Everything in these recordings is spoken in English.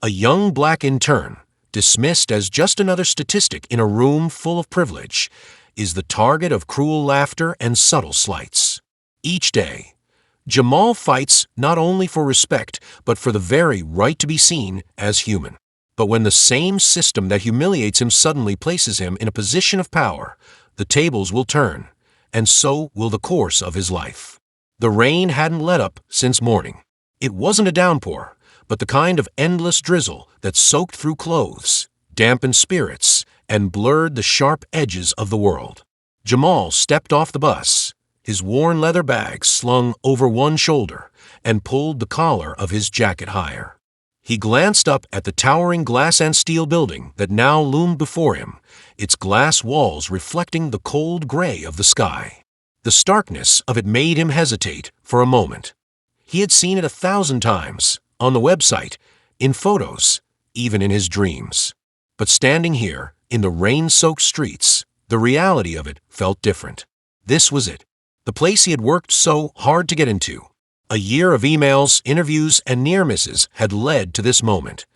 A young black intern, dismissed as just another statistic in a room full of privilege, is the target of cruel laughter and subtle slights. Each day, Jamal fights not only for respect, but for the very right to be seen as human. But when the same system that humiliates him suddenly places him in a position of power, the tables will turn, and so will the course of his life. The rain hadn't let up since morning. It wasn't a downpour, but the kind of endless drizzle that soaked through clothes, dampened spirits, and blurred the sharp edges of the world. Jamal stepped off the bus, his worn leather bag slung over one shoulder, and pulled the collar of his jacket higher. He glanced up at the towering glass and steel building that now loomed before him, its glass walls reflecting the cold gray of the sky. The starkness of it made him hesitate for a moment. He had seen it 1,000 times, on the website, in photos, even in his dreams. But standing here, in the rain-soaked streets, the reality of it felt different. This was it, the place he had worked so hard to get into. A year of emails, interviews, and near misses had led to this moment,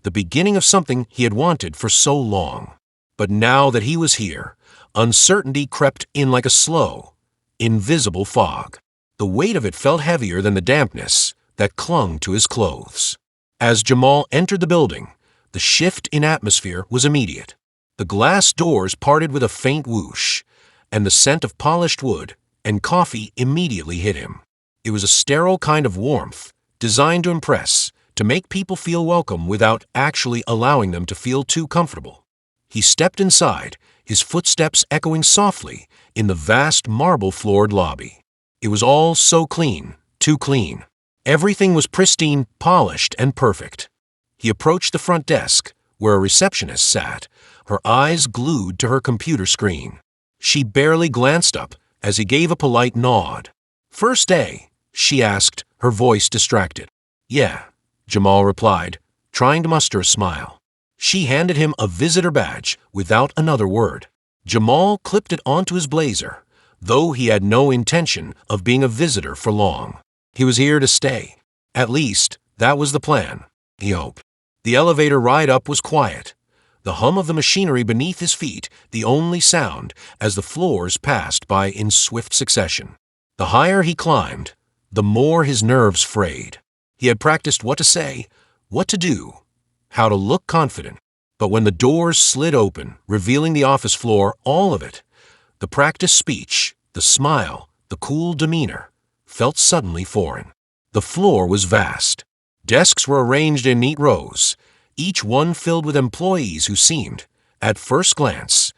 the beginning of something he had wanted for so long. But now that he was here, uncertainty crept in like a slow, invisible fog. The weight of it felt heavier than the dampness that clung to his clothes. As Jamal entered the building, the shift in atmosphere was immediate. The glass doors parted with a faint whoosh, and the scent of polished wood and coffee immediately hit him. It was a sterile kind of warmth, designed to impress, to make people feel welcome without actually allowing them to feel too comfortable. He stepped inside, his footsteps echoing softly in the vast marble-floored lobby. It was all so clean, too clean. Everything was pristine, polished, and perfect. He approached the front desk, where a receptionist sat, her eyes glued to her computer screen. She barely glanced up as he gave a polite nod. "First day?" she asked, her voice distracted. "Yeah," Jamal replied, trying to muster a smile. She handed him a visitor badge without another word. Jamal clipped it onto his blazer, though he had no intention of being a visitor for long. He was here to stay. At least, that was the plan, he hoped. The elevator ride up was quiet, the hum of the machinery beneath his feet the only sound as the floors passed by in swift succession. The higher he climbed, the more his nerves frayed. He had practiced what to say, what to do, how to look confident. But when the doors slid open, revealing the office floor, all of it, the practiced speech, the smile, the cool demeanor, felt suddenly foreign. The floor was vast. Desks were arranged in neat rows, each one filled with employees who seemed, at first glance,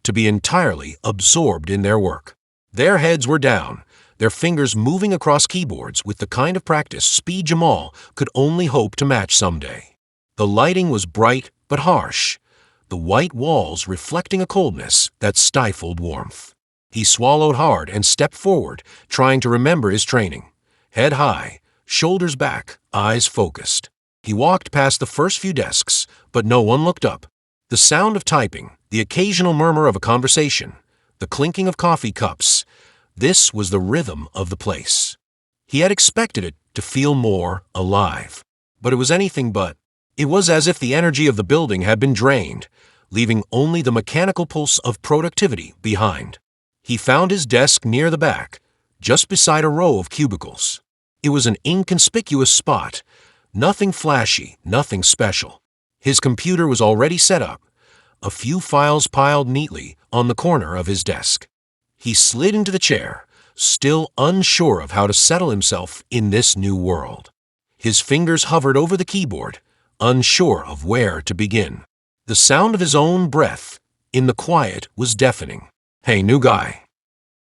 to be entirely absorbed in their work. Their heads were down, their fingers moving across keyboards with the kind of practice speed Jamal could only hope to match someday. The lighting was bright but harsh, the white walls reflecting a coldness that stifled warmth. He swallowed hard and stepped forward, trying to remember his training. Head high, shoulders back, eyes focused. He walked past the first few desks, but no one looked up. The sound of typing, the occasional murmur of a conversation, the clinking of coffee cups, this was the rhythm of the place. He had expected it to feel more alive, but it was anything but. It was as if the energy of the building had been drained, leaving only the mechanical pulse of productivity behind. He found his desk near the back, just beside a row of cubicles. It was an inconspicuous spot, nothing flashy, nothing special. His computer was already set up, a few files piled neatly on the corner of his desk. He slid into the chair, still unsure of how to settle himself in this new world. His fingers hovered over the keyboard, unsure of where to begin. The sound of his own breath in the quiet was deafening. "Hey, new guy."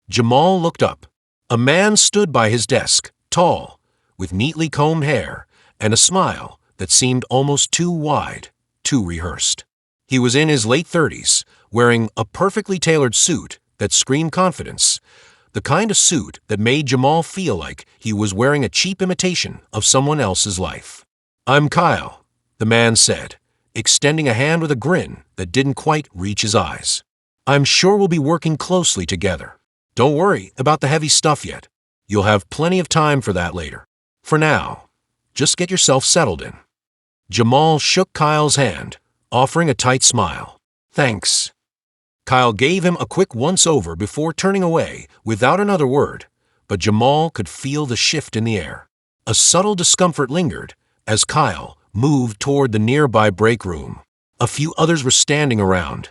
Jamal looked up. A man stood by his desk, tall, with neatly combed hair, and a smile that seemed almost too wide, too rehearsed. He was in his late 30s, wearing a perfectly tailored suit that screamed confidence, the kind of suit that made Jamal feel like he was wearing a cheap imitation of someone else's life. "I'm Kyle," the man said, extending a hand with a grin that didn't quite reach his eyes. "I'm sure we'll be working closely together. Don't worry about the heavy stuff yet. You'll have plenty of time for that later. For now, just get yourself settled in." Jamal shook Kyle's hand, offering a tight smile. Thanks. Kyle gave him a quick once-over before turning away without another word, but Jamal could feel the shift in the air. A subtle discomfort lingered as Kyle moved toward the nearby break room. A few others were standing around,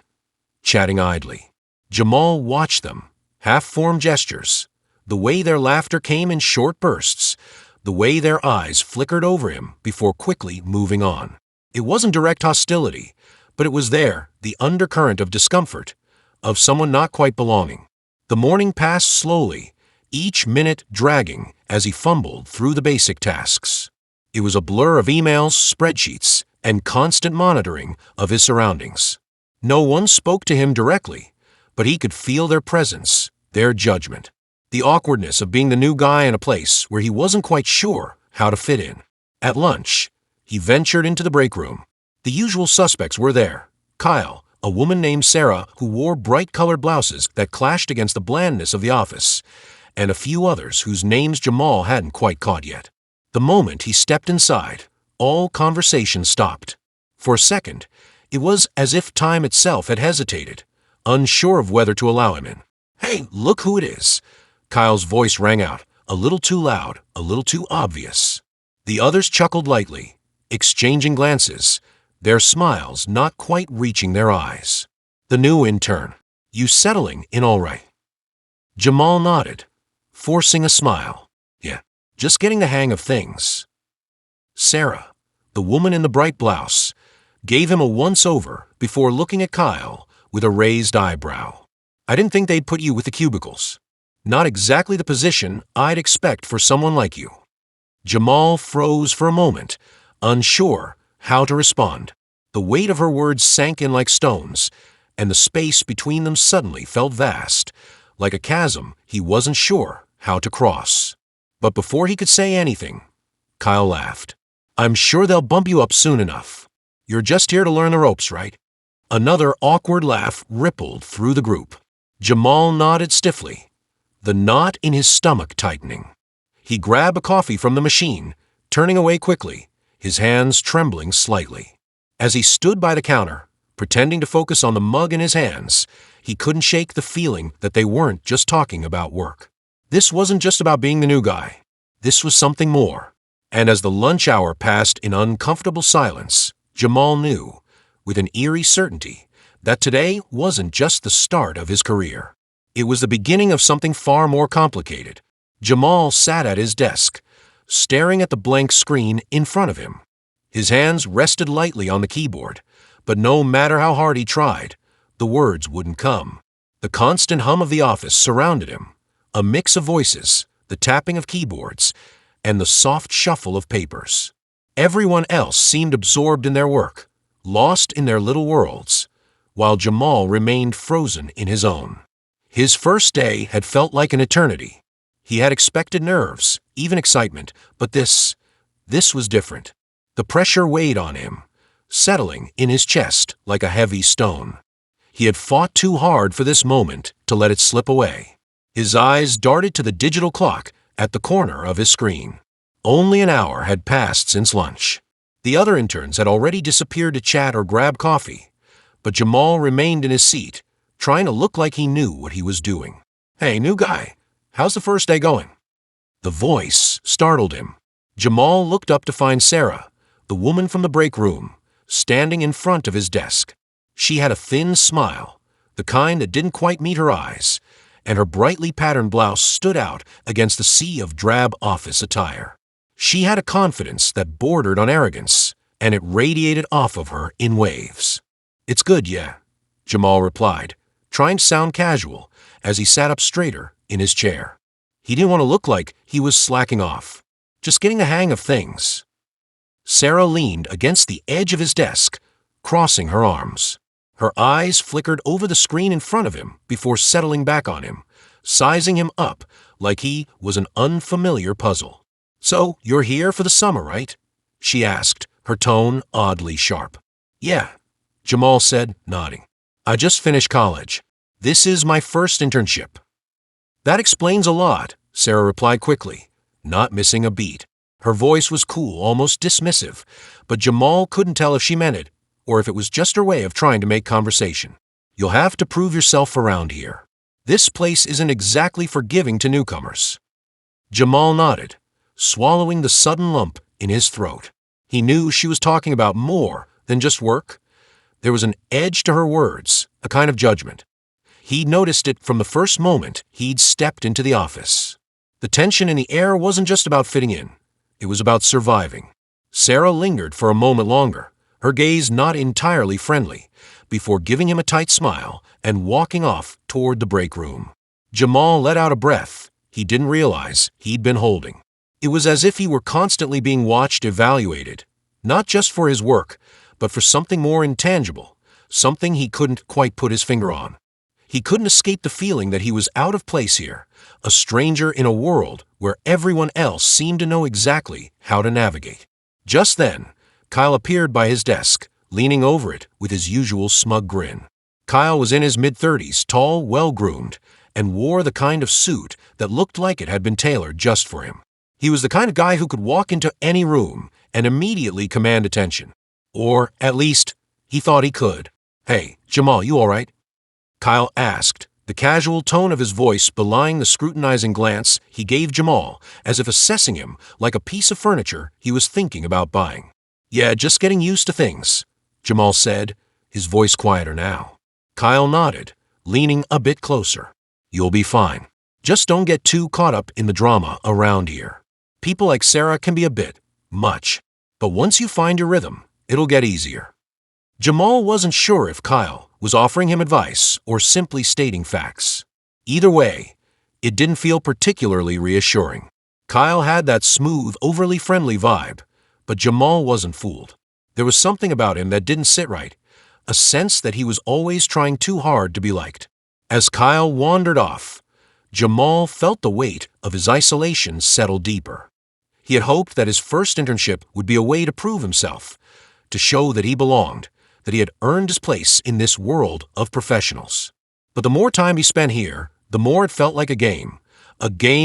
chatting idly. Jamal watched them, half-formed gestures, the way their laughter came in short bursts, the way their eyes flickered over him before quickly moving on. It wasn't direct hostility, but it was there, the undercurrent of discomfort, of someone not quite belonging. The morning passed slowly, each minute dragging as he fumbled through the basic tasks. It was a blur of emails, spreadsheets, and constant monitoring of his surroundings. No one spoke to him directly, but he could feel their presence, their judgment. The awkwardness of being the new guy in a place where he wasn't quite sure how to fit in. At lunch, he ventured into the break room. The usual suspects were there. Kyle, a woman named Sarah who wore bright-colored blouses that clashed against the blandness of the office, and a few others whose names Jamal hadn't quite caught yet. The moment he stepped inside, all conversation stopped. For a second, it was as if time itself had hesitated, unsure of whether to allow him in. "Hey, look who it is!" Kyle's voice rang out, a little too loud, a little too obvious. The others chuckled lightly, exchanging glances, their smiles not quite reaching their eyes. "The new intern. You settling in all right?" Jamal nodded, forcing a smile. "Yeah, just getting the hang of things." Sarah, the woman in the bright blouse, gave him a once-over before looking at Kyle with a raised eyebrow. "I didn't think they'd put you with the cubicles. Not exactly the position I'd expect for someone like you." Jamal froze for a moment, unsure how to respond. The weight of her words sank in like stones, and the space between them suddenly felt vast, like a chasm he wasn't sure how to cross. But before he could say anything, Kyle laughed. "I'm sure they'll bump you up soon enough. You're just here to learn the ropes, right?" Another awkward laugh rippled through the group. Jamal nodded stiffly, the knot in his stomach tightening. He grabbed a coffee from the machine, turning away quickly, his hands trembling slightly. As he stood by the counter, pretending to focus on the mug in his hands, he couldn't shake the feeling that they weren't just talking about work. This wasn't just about being the new guy. This was something more. And as the lunch hour passed in uncomfortable silence, Jamal knew, with an eerie certainty, that today wasn't just the start of his career. It was the beginning of something far more complicated. Jamal sat at his desk, staring at the blank screen in front of him. His hands rested lightly on the keyboard, but no matter how hard he tried, the words wouldn't come. The constant hum of the office surrounded him, a mix of voices, the tapping of keyboards, and the soft shuffle of papers. Everyone else seemed absorbed in their work, lost in their little worlds, while Jamal remained frozen in his own. His first day had felt like an eternity. He had expected nerves, even excitement, but this was different. The pressure weighed on him, settling in his chest like a heavy stone. He had fought too hard for this moment to let it slip away. His eyes darted to the digital clock at the corner of his screen. Only an hour had passed since lunch. The other interns had already disappeared to chat or grab coffee, but Jamal remained in his seat, trying to look like he knew what he was doing. "Hey, new guy, how's the first day going?" The voice startled him. Jamal looked up to find Sarah, the woman from the break room, standing in front of his desk. She had a thin smile, the kind that didn't quite meet her eyes, and her brightly patterned blouse stood out against the sea of drab office attire. She had a confidence that bordered on arrogance, and it radiated off of her in waves. "It's good, yeah," Jamal replied, trying to sound casual as he sat up straighter in his chair. He didn't want to look like he was slacking off, just getting the hang of things. Sarah leaned against the edge of his desk, crossing her arms. Her eyes flickered over the screen in front of him before settling back on him, sizing him up like he was an unfamiliar puzzle. "So, you're here for the summer, right?" she asked, her tone oddly sharp. "Yeah," Jamal said, nodding. "I just finished college. This is my first internship." "That explains a lot," Sarah replied quickly, not missing a beat. Her voice was cool, almost dismissive, but Jamal couldn't tell if she meant it or if it was just her way of trying to make conversation. "You'll have to prove yourself around here. This place isn't exactly forgiving to newcomers." Jamal nodded, swallowing the sudden lump in his throat. He knew she was talking about more than just work. There was an edge to her words, a kind of judgment. He'd noticed it from the first moment he'd stepped into the office. The tension in the air wasn't just about fitting in. It was about surviving. Sarah lingered for a moment longer, her gaze not entirely friendly, before giving him a tight smile and walking off toward the break room. Jamal let out a breath he didn't realize he'd been holding. It was as if he were constantly being watched, evaluated, not just for his work, but for something more intangible, something he couldn't quite put his finger on. He couldn't escape the feeling that he was out of place here, a stranger in a world where everyone else seemed to know exactly how to navigate. Just then, Kyle appeared by his desk, leaning over it with his usual smug grin. Kyle was in his mid-30s, tall, well-groomed, and wore the kind of suit that looked like it had been tailored just for him. He was the kind of guy who could walk into any room and immediately command attention. Or, at least, he thought he could. "Hey, Jamal, you all right?" Kyle asked, the casual tone of his voice belying the scrutinizing glance he gave Jamal as if assessing him like a piece of furniture he was thinking about buying. "Yeah, just getting used to things," Jamal said, his voice quieter now. Kyle nodded, leaning a bit closer. "You'll be fine. Just don't get too caught up in the drama around here. People like Sarah can be a bit much, but once you find your rhythm, it'll get easier." Jamal wasn't sure if Kyle was offering him advice or simply stating facts. Either way, it didn't feel particularly reassuring. Kyle had that smooth, overly friendly vibe, but Jamal wasn't fooled. There was something about him that didn't sit right, a sense that he was always trying too hard to be liked. As Kyle wandered off, Jamal felt the weight of his isolation settle deeper. He had hoped that his first internship would be a way to prove himself, to show that he belonged, that he had earned his place in this world of professionals. But the more time he spent here, the more it felt like a game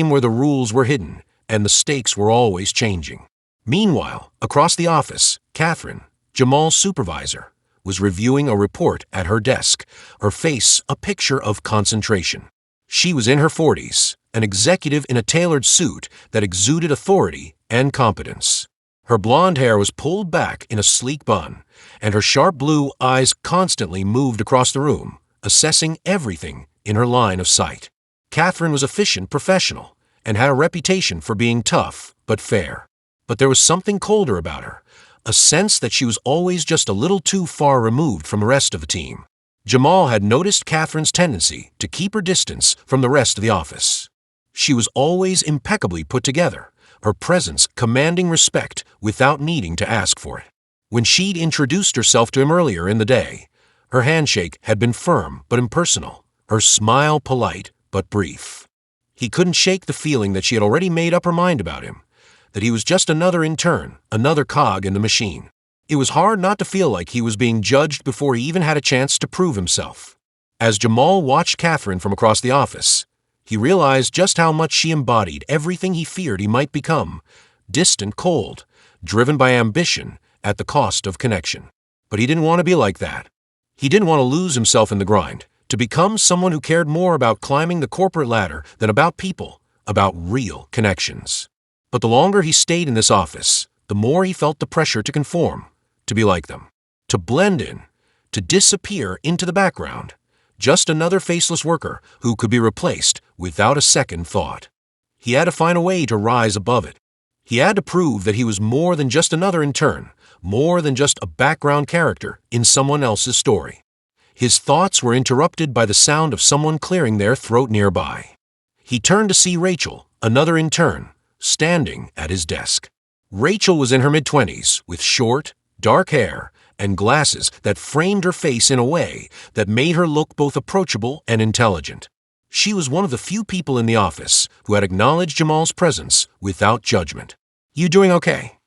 where the rules were hidden and the stakes were always changing. Meanwhile, across the office, Catherine, Jamal's supervisor, was reviewing a report at her desk, her face a picture of concentration. She was in her 40s, an executive in a tailored suit that exuded authority and competence. Her blonde hair was pulled back in a sleek bun, and her sharp blue eyes constantly moved across the room, assessing everything in her line of sight. Catherine was efficient, professional, and had a reputation for being tough but fair. But there was something colder about her, a sense that she was always just a little too far removed from the rest of the team. Jamal had noticed Catherine's tendency to keep her distance from the rest of the office. She was always impeccably put together, her presence commanding respect without needing to ask for it. When she'd introduced herself to him earlier in the day, her handshake had been firm but impersonal, her smile polite but brief. He couldn't shake the feeling that she had already made up her mind about him, that he was just another intern, another cog in the machine. It was hard not to feel like he was being judged before he even had a chance to prove himself. As Jamal watched Catherine from across the office, he realized just how much she embodied everything he feared he might become: distant, cold, driven by ambition at the cost of connection. But he didn't want to be like that. He didn't want to lose himself in the grind, to become someone who cared more about climbing the corporate ladder than about people, about real connections. But the longer he stayed in this office, the more he felt the pressure to conform, to be like them, to blend in, to disappear into the background, just another faceless worker who could be replaced without a second thought. He had to find a way to rise above it. He had to prove that he was more than just another intern, more than just a background character in someone else's story. His thoughts were interrupted by the sound of someone clearing their throat nearby. He turned to see Rachel, another intern, standing at his desk. Rachel was in her mid-20s, with short, dark hair and glasses that framed her face in a way that made her look both approachable and intelligent. She was one of the few people in the office who had acknowledged Jamal's presence without judgment. "You doing okay?"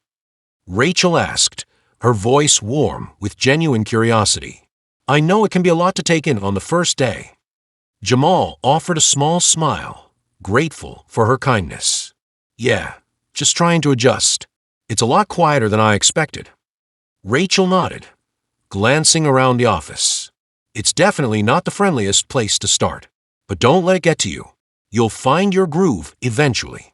Rachel asked, her voice warm with genuine curiosity. "I know it can be a lot to take in on the first day." Jamal offered a small smile, grateful for her kindness. "Yeah, Just trying to adjust. It's a lot quieter than I expected." Rachel nodded, glancing around the office. "It's definitely not the friendliest place to start, but don't let it get to you. You'll find your groove eventually."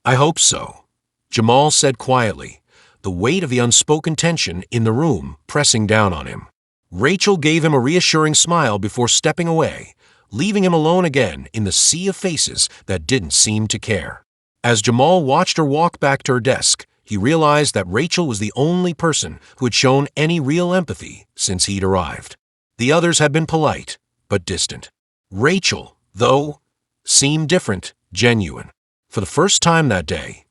"I hope so," Jamal said quietly, the weight of the unspoken tension in the room pressing down on him. Rachel gave him a reassuring smile before stepping away, leaving him alone again in the sea of faces that didn't seem to care. As Jamal watched her walk back to her desk, he realized that Rachel was the only person who had shown any real empathy since he'd arrived. The others had been polite, but distant. Rachel, though, seemed different, genuine. For the first time that day,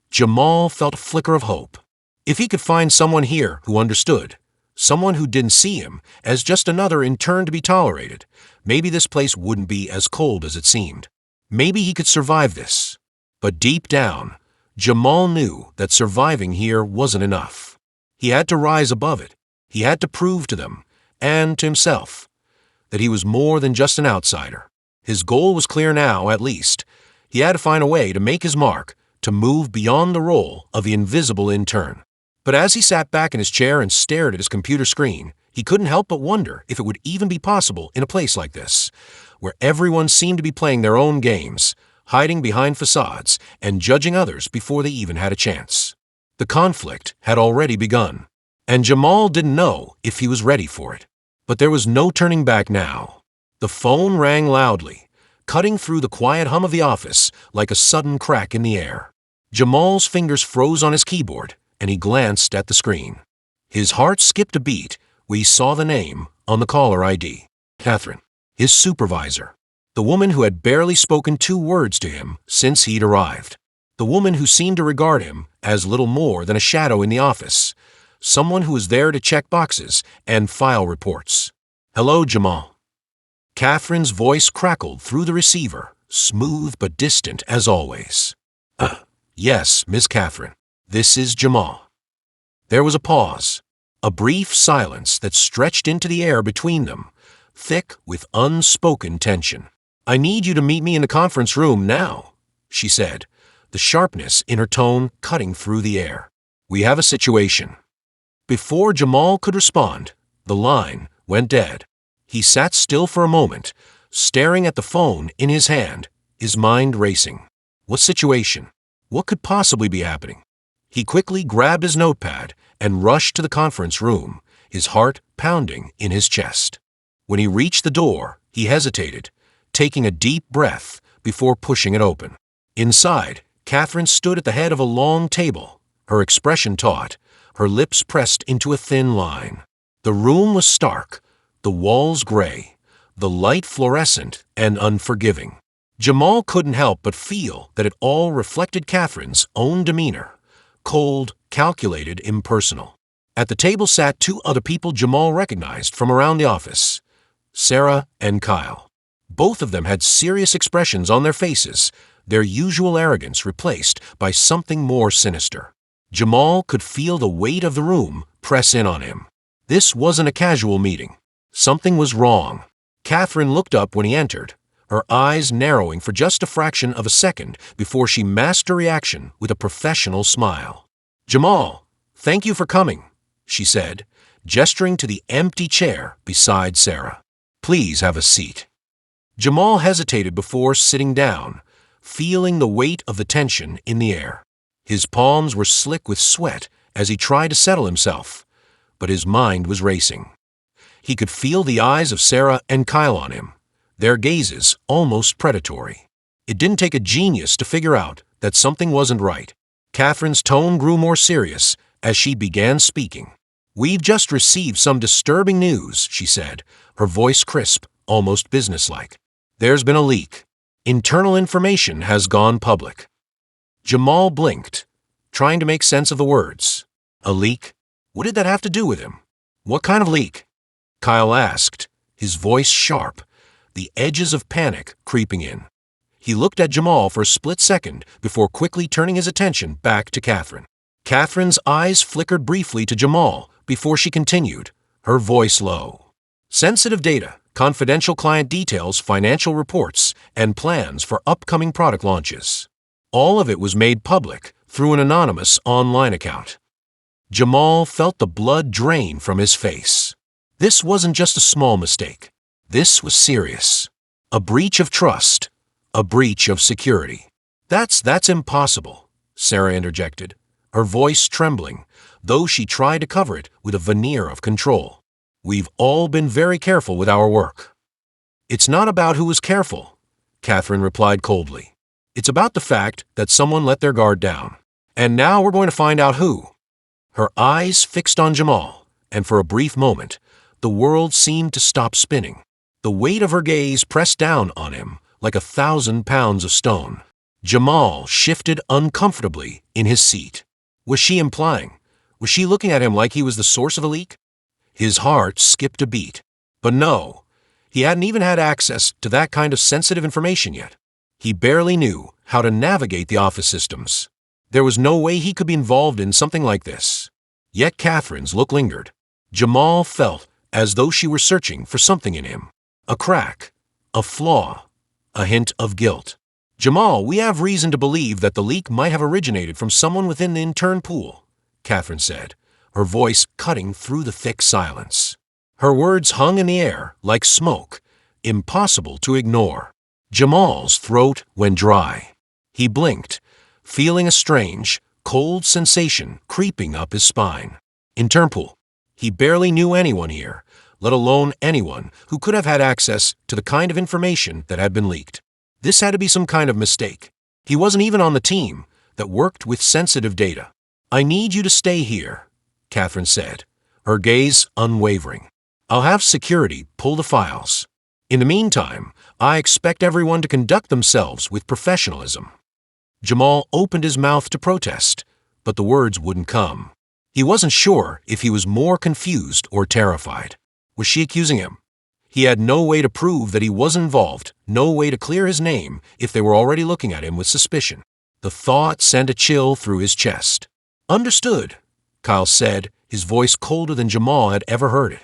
Jamal felt a flicker of hope. If he could find someone here who understood, someone who didn't see him as just another intern to be tolerated, maybe this place wouldn't be as cold as it seemed. Maybe he could survive this. But deep down, Jamal knew that surviving here wasn't enough. He had to rise above it. He had to prove to them, and to himself, that he was more than just an outsider. His goal was clear now, at least. He had to find a way to make his mark, to move beyond the role of the invisible intern. But as he sat back in his chair and stared at his computer screen, he couldn't help but wonder if it would even be possible in a place like this, where everyone seemed to be playing their own games, hiding behind facades and judging others before they even had a chance. The conflict had already begun, and Jamal didn't know if he was ready for it. But there was no turning back now. The phone rang loudly, cutting through the quiet hum of the office like a sudden crack in the air. Jamal's fingers froze on his keyboard, and he glanced at the screen. His heart skipped a beat when he saw the name on the caller ID. Catherine, his supervisor. The woman who had barely spoken 2 words to him since he'd arrived. The woman who seemed to regard him as little more than a shadow in the office. Someone who was there to check boxes and file reports. "Hello, Jamal." Catherine's voice crackled through the receiver, smooth but distant as always. Yes, Miss Catherine. This is Jamal." There was a pause, a brief silence that stretched into the air between them, thick with unspoken tension. "I need you to meet me in the conference room now," she said, the sharpness in her tone cutting through the air. "We have a situation." Before Jamal could respond, the line went dead. He sat still for a moment, staring at the phone in his hand, his mind racing. What situation? What could possibly be happening? He quickly grabbed his notepad and rushed to the conference room, his heart pounding in his chest. When he reached the door, he hesitated, taking a deep breath before pushing it open. Inside, Catherine stood at the head of a long table, her expression taut, her lips pressed into a thin line. The room was stark, the walls gray, the light fluorescent and unforgiving. Jamal couldn't help but feel that it all reflected Catherine's own demeanor. Cold, calculated, impersonal. At the table sat 2 other people Jamal recognized from around the office, Sarah and Kyle. Both of them had serious expressions on their faces, their usual arrogance replaced by something more sinister. Jamal could feel the weight of the room press in on him. This wasn't a casual meeting. Something was wrong. Catherine looked up when he entered, her eyes narrowing for just a fraction of a second before she masked her reaction with a professional smile. "Jamal, thank you for coming," she said, gesturing to the empty chair beside Sarah. "Please have a seat." Jamal hesitated before sitting down, feeling the weight of the tension in the air. His palms were slick with sweat as he tried to settle himself, but his mind was racing. He could feel the eyes of Sarah and Kyle on him, their gazes almost predatory. It didn't take a genius to figure out that something wasn't right. Catherine's tone grew more serious as she began speaking. "We've just received some disturbing news," she said, her voice crisp, almost businesslike. "There's been a leak. Internal information has gone public." Jamal blinked, trying to make sense of the words. A leak? What did that have to do with him? "What kind of leak?" Kyle asked, his voice sharp, the edges of panic creeping in. He looked at Jamal for a split second before quickly turning his attention back to Catherine. Catherine's eyes flickered briefly to Jamal before she continued, her voice low. "Sensitive data, confidential client details, financial reports, and plans for upcoming product launches. All of it was made public through an anonymous online account. Jamal felt the blood drain from his face. This wasn't just a small mistake. This was serious. A breach of trust. A breach of security. That's impossible, Sarah interjected, her voice trembling, though she tried to cover it with a veneer of control. We've all been very careful with our work. It's not about who was careful, Catherine replied coldly. It's about the fact that someone let their guard down. And now we're going to find out who. Her eyes fixed on Jamal, and for a brief moment, the world seemed to stop spinning. The weight of her gaze pressed down on him like 1,000 pounds of stone. Jamal shifted uncomfortably in his seat. Was she implying? Was she looking at him like he was the source of a leak? His heart skipped a beat. But no, he hadn't even had access to that kind of sensitive information yet. He barely knew how to navigate the office systems. There was no way he could be involved in something like this. Yet Catherine's look lingered. Jamal felt as though she were searching for something in him. A crack, a flaw, a hint of guilt. Jamal, we have reason to believe that the leak might have originated from someone within the intern pool, Catherine said, her voice cutting through the thick silence. Her words hung in the air like smoke, impossible to ignore. Jamal's throat went dry. He blinked, feeling a strange, cold sensation creeping up his spine. Intern pool. He barely knew anyone here, let alone anyone who could have had access to the kind of information that had been leaked. This had to be some kind of mistake. He wasn't even on the team that worked with sensitive data. I need you to stay here, Catherine said, her gaze unwavering. I'll have security pull the files. In the meantime, I expect everyone to conduct themselves with professionalism. Jamal opened his mouth to protest, but the words wouldn't come. He wasn't sure if he was more confused or terrified. Was she accusing him? He had no way to prove that he was involved, no way to clear his name if they were already looking at him with suspicion. The thought sent a chill through his chest. Understood, Kyle said, his voice colder than Jamal had ever heard it.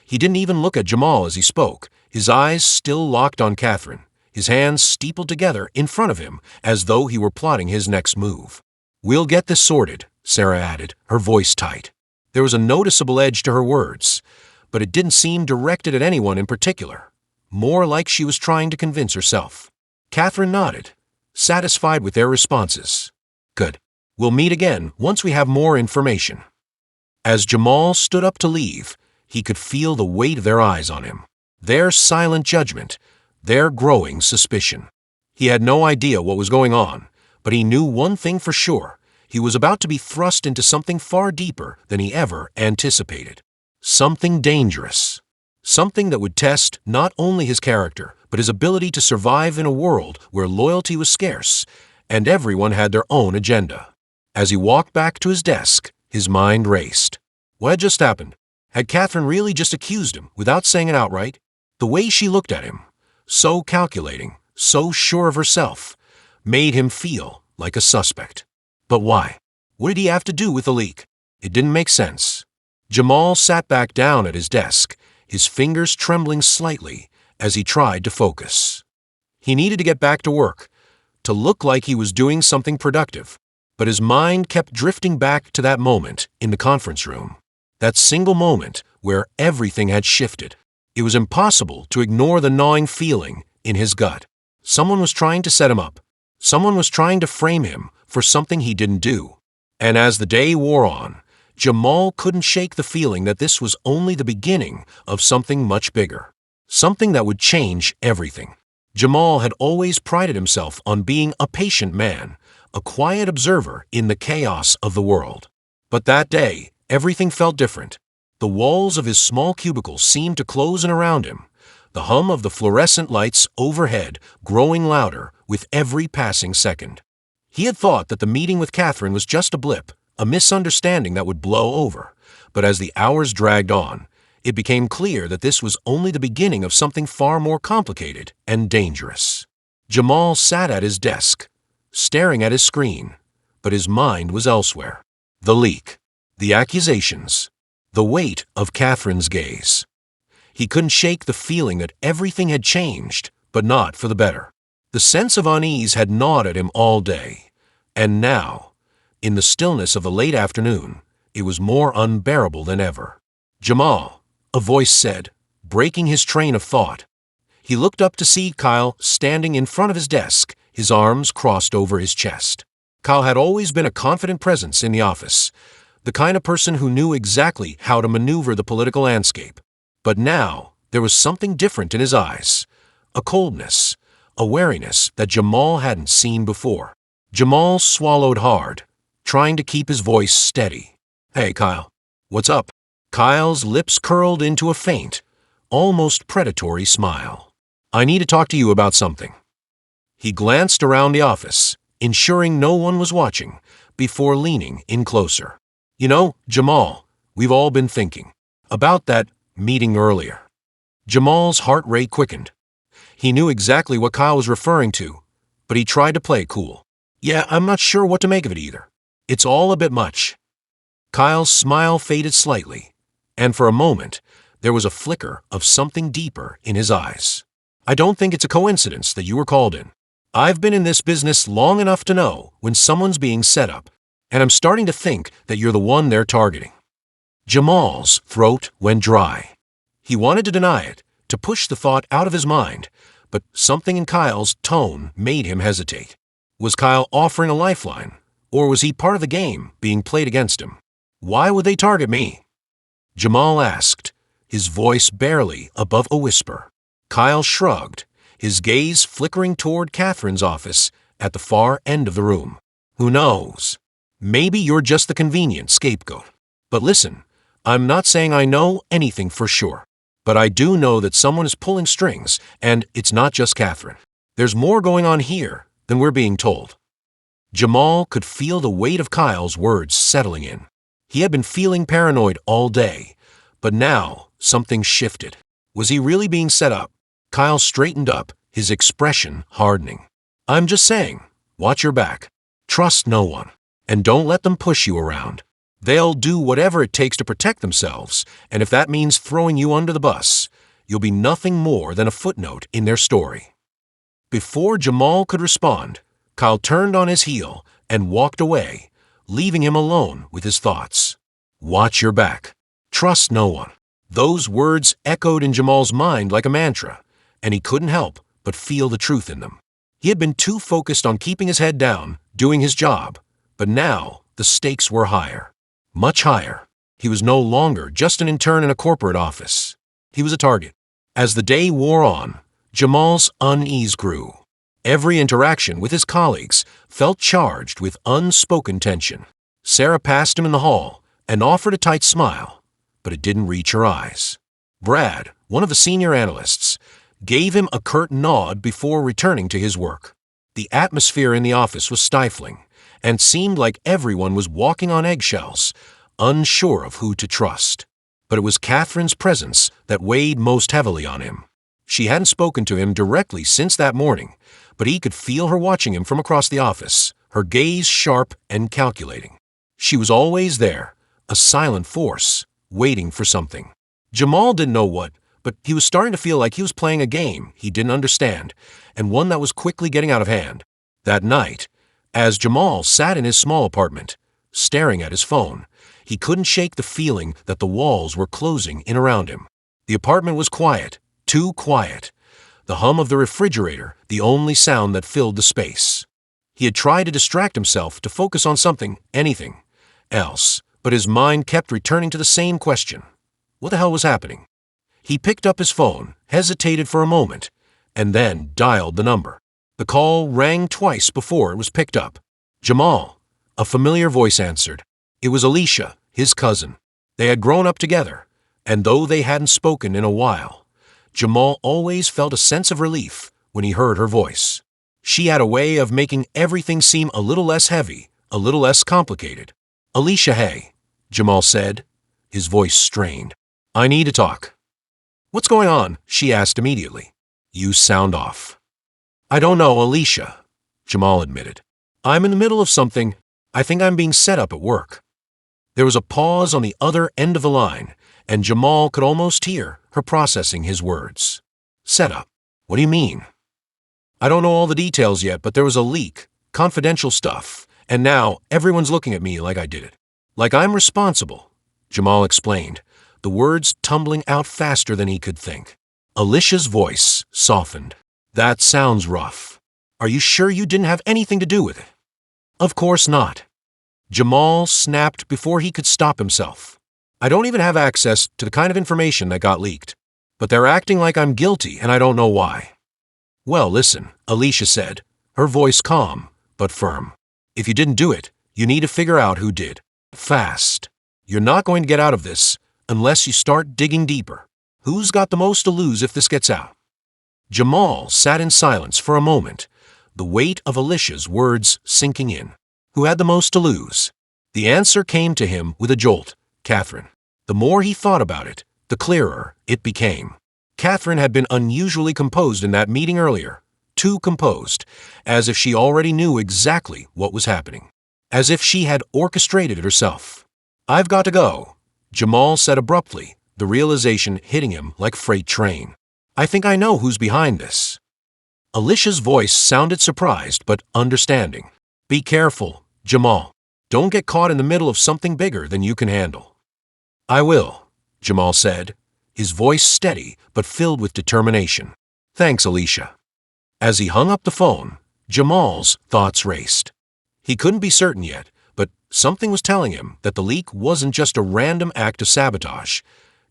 He didn't even look at Jamal as he spoke, his eyes still locked on Catherine, his hands steepled together in front of him as though he were plotting his next move. We'll get this sorted, Sarah added, her voice tight. There was a noticeable edge to her words, but it didn't seem directed at anyone in particular, more like she was trying to convince herself. Catherine nodded, satisfied with their responses. Good. We'll meet again once we have more information. As Jamal stood up to leave, he could feel the weight of their eyes on him, their silent judgment, their growing suspicion. He had no idea what was going on, but he knew one thing for sure. He was about to be thrust into something far deeper than he ever anticipated. Something dangerous. Something that would test not only his character, but his ability to survive in a world where loyalty was scarce and everyone had their own agenda. As he walked back to his desk, his mind raced. What had just happened? Had Catherine really just accused him without saying it outright? The way she looked at him, so calculating, so sure of herself, made him feel like a suspect. But why? What did he have to do with the leak? It didn't make sense. Jamal sat back down at his desk, his fingers trembling slightly as he tried to focus. He needed to get back to work, to look like he was doing something productive, but his mind kept drifting back to that moment in the conference room, that single moment where everything had shifted. It was impossible to ignore the gnawing feeling in his gut. Someone was trying to set him up. Someone was trying to frame him for something he didn't do. And as the day wore on, Jamal couldn't shake the feeling that this was only the beginning of something much bigger, something that would change everything. Jamal had always prided himself on being a patient man, a quiet observer in the chaos of the world. But that day, everything felt different. The walls of his small cubicle seemed to close in around him, the hum of the fluorescent lights overhead growing louder with every passing second. He had thought that the meeting with Catherine was just a blip, a misunderstanding that would blow over, but as the hours dragged on, it became clear that this was only the beginning of something far more complicated and dangerous. Jamal sat at his desk, staring at his screen, but his mind was elsewhere. The leak, the accusations, the weight of Catherine's gaze. He couldn't shake the feeling that everything had changed, but not for the better. The sense of unease had gnawed at him all day, and now In the stillness of the late afternoon, it was more unbearable than ever. "Jamal," a voice said, breaking his train of thought. He looked up to see Kyle standing in front of his desk, his arms crossed over his chest. Kyle had always been a confident presence in the office, the kind of person who knew exactly how to maneuver the political landscape. But now, there was something different in his eyes, a coldness, a wariness that Jamal hadn't seen before. Jamal swallowed hard, trying to keep his voice steady. "Hey, Kyle, what's up?" Kyle's lips curled into a faint, almost predatory smile. "I need to talk to you about something." He glanced around the office, ensuring no one was watching, before leaning in closer. "You know, Jamal, we've all been thinking about that meeting earlier." Jamal's heart rate quickened. He knew exactly what Kyle was referring to, but he tried to play cool. "Yeah, I'm not sure what to make of it either. It's all a bit much." Kyle's smile faded slightly, and for a moment, there was a flicker of something deeper in his eyes. "I don't think it's a coincidence that you were called in. I've been in this business long enough to know when someone's being set up, and I'm starting to think that you're the one they're targeting." Jamal's throat went dry. He wanted to deny it, to push the thought out of his mind, but something in Kyle's tone made him hesitate. Was Kyle offering a lifeline, or was he part of the game being played against him? "Why would they target me?" Jamal asked, his voice barely above a whisper. Kyle shrugged, his gaze flickering toward Catherine's office at the far end of the room. "Who knows? Maybe you're just the convenient scapegoat. But listen, I'm not saying I know anything for sure, but I do know that someone is pulling strings, and it's not just Catherine. There's more going on here than we're being told." Jamal could feel the weight of Kyle's words settling in. He had been feeling paranoid all day, but now something shifted. Was he really being set up? Kyle straightened up, his expression hardening. "I'm just saying, watch your back. Trust no one, and don't let them push you around. They'll do whatever it takes to protect themselves, and if that means throwing you under the bus, you'll be nothing more than a footnote in their story." Before Jamal could respond, Kyle turned on his heel and walked away, leaving him alone with his thoughts. Watch your back. Trust no one. Those words echoed in Jamal's mind like a mantra, and he couldn't help but feel the truth in them. He had been too focused on keeping his head down, doing his job, but now the stakes were higher. Much higher. He was no longer just an intern in a corporate office. He was a target. As the day wore on, Jamal's unease grew. Every interaction with his colleagues felt charged with unspoken tension. Sarah passed him in the hall and offered a tight smile, but it didn't reach her eyes. Brad, one of the senior analysts, gave him a curt nod before returning to his work. The atmosphere in the office was stifling, and seemed like everyone was walking on eggshells, unsure of who to trust. But it was Catherine's presence that weighed most heavily on him. She hadn't spoken to him directly since that morning, but he could feel her watching him from across the office, her gaze sharp and calculating. She was always there, a silent force, waiting for something. Jamal didn't know what, but he was starting to feel like he was playing a game he didn't understand, and one that was quickly getting out of hand. That night, as Jamal sat in his small apartment, staring at his phone, he couldn't shake the feeling that the walls were closing in around him. The apartment was quiet, too quiet. The hum of the refrigerator, the only sound that filled the space. He had tried to distract himself to focus on something, anything else, but his mind kept returning to the same question. What the hell was happening? He picked up his phone, hesitated for a moment, and then dialed the number. The call rang twice before it was picked up. Jamal, a familiar voice answered. It was Alicia, his cousin. They had grown up together, and though they hadn't spoken in a while, Jamal always felt a sense of relief when he heard her voice. She had a way of making everything seem a little less heavy, a little less complicated. "Alicia, hey," Jamal said, his voice strained. "I need to talk." "What's going on?" she asked immediately. "You sound off." "I don't know, Alicia," Jamal admitted. "I'm in the middle of something. I think I'm being set up at work." There was a pause on the other end of the line, and Jamal could almost hear her processing his words. "Set up? What do you mean?" "I don't know all the details yet, but there was a leak, confidential stuff, And now everyone's looking at me like I did it. Like I'm responsible, Jamal explained, the words tumbling out faster than he could think. Alicia's voice softened. That sounds rough. Are you sure you didn't have anything to do with it? Of course not. Jamal snapped before he could stop himself. I don't even have access to the kind of information that got leaked. But they're acting like I'm guilty and I don't know why. Well, listen, Alicia said, her voice calm but firm. If you didn't do it, you need to figure out who did. Fast. You're not going to get out of this unless you start digging deeper. Who's got the most to lose if this gets out? Jamal sat in silence for a moment, the weight of Alicia's words sinking in. Who had the most to lose? The answer came to him with a jolt. Catherine. The more he thought about it, the clearer it became. Catherine had been unusually composed in that meeting earlier. Too composed, as if she already knew exactly what was happening. As if she had orchestrated it herself. I've got to go, Jamal said abruptly, the realization hitting him like a freight train. I think I know who's behind this. Alicia's voice sounded surprised but understanding. Be careful, Jamal. Don't get caught in the middle of something bigger than you can handle. I will, Jamal said, his voice steady but filled with determination. Thanks, Alicia. As he hung up the phone, Jamal's thoughts raced. He couldn't be certain yet, but something was telling him that the leak wasn't just a random act of sabotage.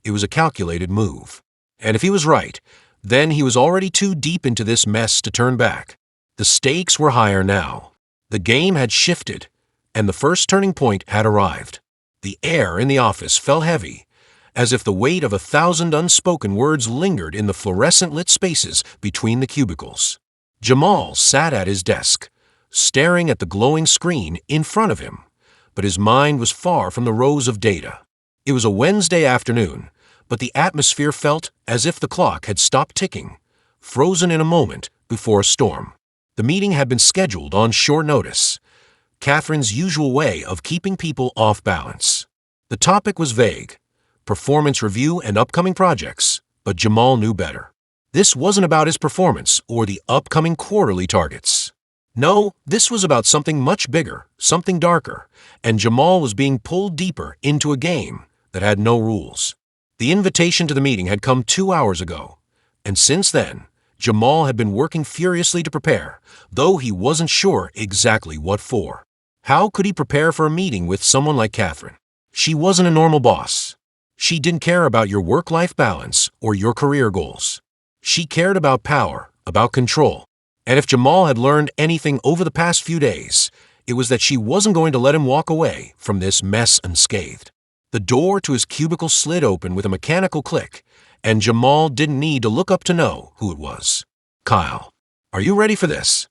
It was a calculated move. And if he was right, then he was already too deep into this mess to turn back. The stakes were higher now. The game had shifted, and the first turning point had arrived. The air in the office fell heavy, as if the weight of 1,000 unspoken words lingered in the fluorescent-lit spaces between the cubicles. Jamal sat at his desk, staring at the glowing screen in front of him, but his mind was far from the rows of data. It was a Wednesday afternoon, but the atmosphere felt as if the clock had stopped ticking, frozen in a moment before a storm. The meeting had been scheduled on short notice, Catherine's usual way of keeping people off balance. The topic was vague, performance review and upcoming projects, but Jamal knew better. This wasn't about his performance or the upcoming quarterly targets. No, this was about something much bigger, something darker, and Jamal was being pulled deeper into a game that had no rules. The invitation to the meeting had come 2 hours ago, and since then, Jamal had been working furiously to prepare, though he wasn't sure exactly what for. How could he prepare for a meeting with someone like Catherine? She wasn't a normal boss. She didn't care about your work-life balance or your career goals. She cared about power, about control. And if Jamal had learned anything over the past few days, it was that she wasn't going to let him walk away from this mess unscathed. The door to his cubicle slid open with a mechanical click, and Jamal didn't need to look up to know who it was. Kyle. Are you ready for this?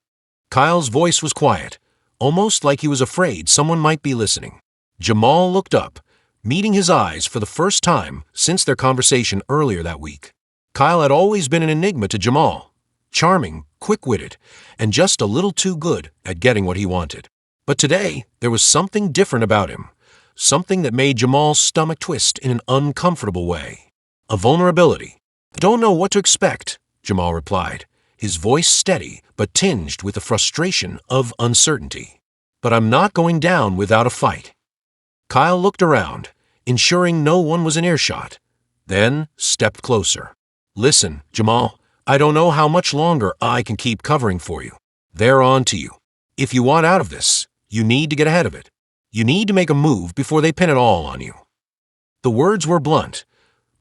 Kyle's voice was quiet, almost like he was afraid someone might be listening. Jamal looked up, meeting his eyes for the first time since their conversation earlier that week. Kyle had always been an enigma to Jamal, charming, quick-witted, and just a little too good at getting what he wanted. But today, there was something different about him. Something that made Jamal's stomach twist in an uncomfortable way. A vulnerability. Don't know what to expect, Jamal replied, his voice steady but tinged with the frustration of uncertainty. But I'm not going down without a fight. Kyle looked around, ensuring no one was in earshot, then stepped closer. Listen, Jamal, I don't know how much longer I can keep covering for you. They're on to you. If you want out of this, you need to get ahead of it. You need to make a move before they pin it all on you. The words were blunt,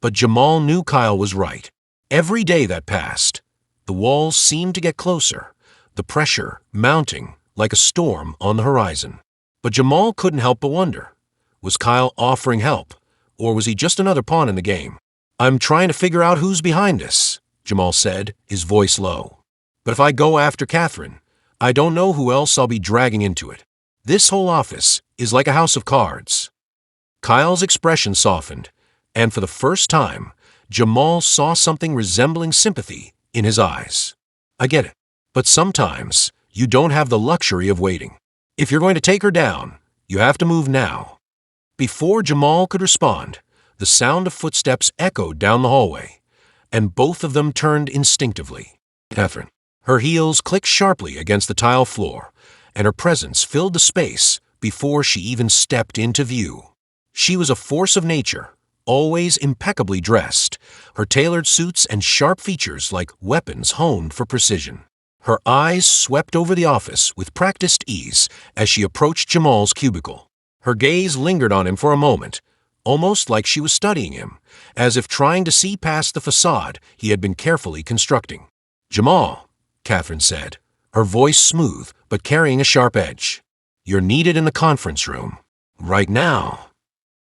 but Jamal knew Kyle was right. Every day that passed, the walls seemed to get closer, the pressure mounting like a storm on the horizon. But Jamal couldn't help but wonder, was Kyle offering help, or was he just another pawn in the game? I'm trying to figure out who's behind this, Jamal said, his voice low. But if I go after Catherine, I don't know who else I'll be dragging into it. This whole office is like a house of cards. Kyle's expression softened, and for the first time, Jamal saw something resembling sympathy in his eyes. I get it, but sometimes you don't have the luxury of waiting. If you're going to take her down, you have to move now. Before Jamal could respond, the sound of footsteps echoed down the hallway, and both of them turned instinctively. Catherine. Her heels clicked sharply against the tile floor, and her presence filled the space before she even stepped into view. She was a force of nature, always impeccably dressed, her tailored suits and sharp features like weapons honed for precision. Her eyes swept over the office with practiced ease as she approached Jamal's cubicle. Her gaze lingered on him for a moment, almost like she was studying him, as if trying to see past the facade he had been carefully constructing. "Jamal," Catherine said, her voice smooth but carrying a sharp edge. "You're needed in the conference room. Right now."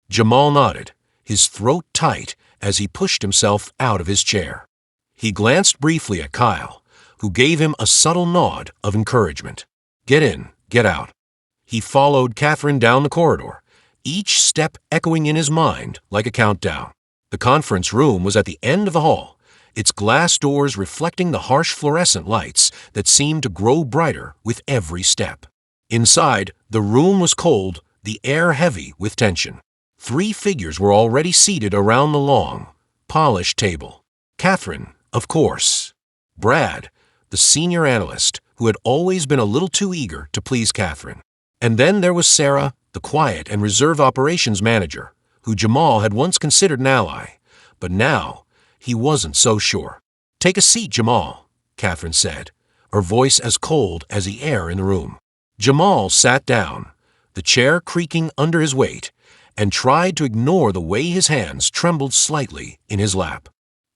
Jamal nodded, his throat tight as he pushed himself out of his chair. He glanced briefly at Kyle, who gave him a subtle nod of encouragement. "Get in, get out." He followed Catherine down the corridor, each step echoing in his mind like a countdown. The conference room was at the end of the hall, its glass doors reflecting the harsh fluorescent lights that seemed to grow brighter with every step. Inside, the room was cold, the air heavy with tension. 3 figures were already seated around the long, polished table. Catherine, of course. Brad, the senior analyst, who had always been a little too eager to please Catherine. And then there was Sarah, the quiet and reserved operations manager, who Jamal had once considered an ally, but now he wasn't so sure. "Take a seat, Jamal," Catherine said, her voice as cold as the air in the room. Jamal sat down, the chair creaking under his weight, and tried to ignore the way his hands trembled slightly in his lap.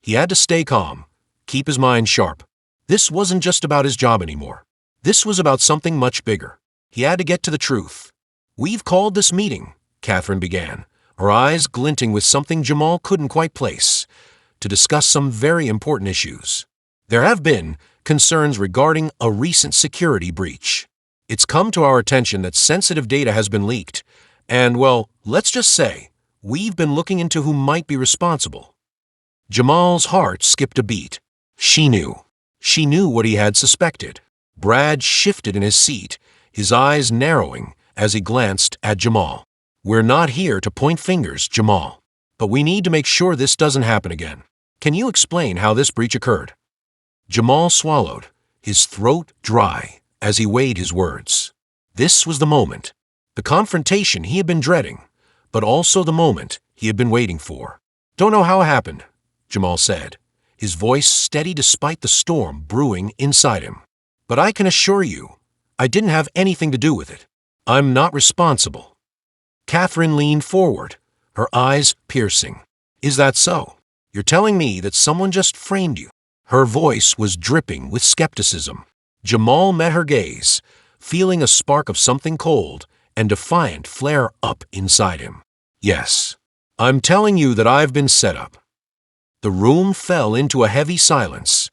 He had to stay calm, keep his mind sharp. This wasn't just about his job anymore. This was about something much bigger. He had to get to the truth. "We've called this meeting," Catherine began, her eyes glinting with something Jamal couldn't quite place, "to discuss some very important issues. There have been concerns regarding a recent security breach. It's come to our attention that sensitive data has been leaked, and, well, let's just say, we've been looking into who might be responsible." Jamal's heart skipped a beat. She knew. She knew what he had suspected. Brad shifted in his seat, his eyes narrowing as he glanced at Jamal. "We're not here to point fingers, Jamal, but we need to make sure this doesn't happen again. Can you explain how this breach occurred?" Jamal swallowed, his throat dry as he weighed his words. This was the moment. The confrontation he had been dreading, but also the moment he had been waiting for. "Don't know how it happened," Jamal said, his voice steady despite the storm brewing inside him. "But I can assure you, I didn't have anything to do with it. I'm not responsible." Catherine leaned forward, her eyes piercing. "Is that so? You're telling me that someone just framed you?" Her voice was dripping with skepticism. Jamal met her gaze, feeling a spark of something cold and defiant flare up inside him. "Yes, I'm telling you that I've been set up." The room fell into a heavy silence,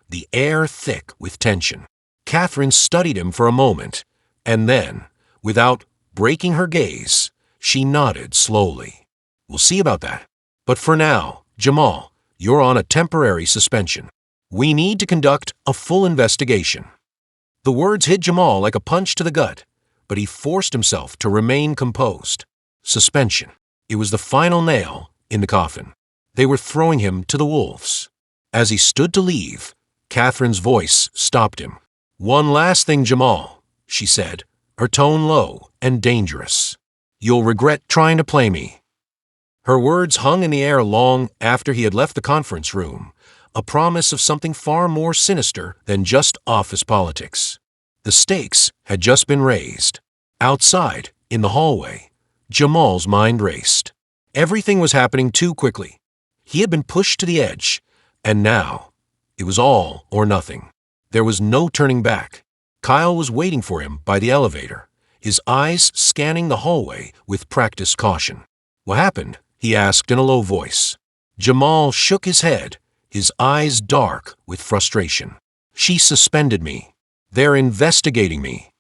the air thick with tension. Catherine studied him for a moment, and then, without breaking her gaze, she nodded slowly. "We'll see about that. But for now, Jamal, you're on a temporary suspension. We need to conduct a full investigation." The words hit Jamal like a punch to the gut, but he forced himself to remain composed. Suspension. It was the final nail in the coffin. They were throwing him to the wolves. As he stood to leave, Catherine's voice stopped him. "One last thing, Jamal," she said, her tone low and dangerous. "You'll regret trying to play me." Her words hung in the air long after he had left the conference room, a promise of something far more sinister than just office politics. The stakes had just been raised. Outside, in the hallway, Jamal's mind raced. Everything was happening too quickly. He had been pushed to the edge, and now it was all or nothing. There was no turning back. Kyle was waiting for him by the elevator, his eyes scanning the hallway with practiced caution. "What happened?" he asked in a low voice. Jamal shook his head, his eyes dark with frustration. "She suspended me. They're investigating me."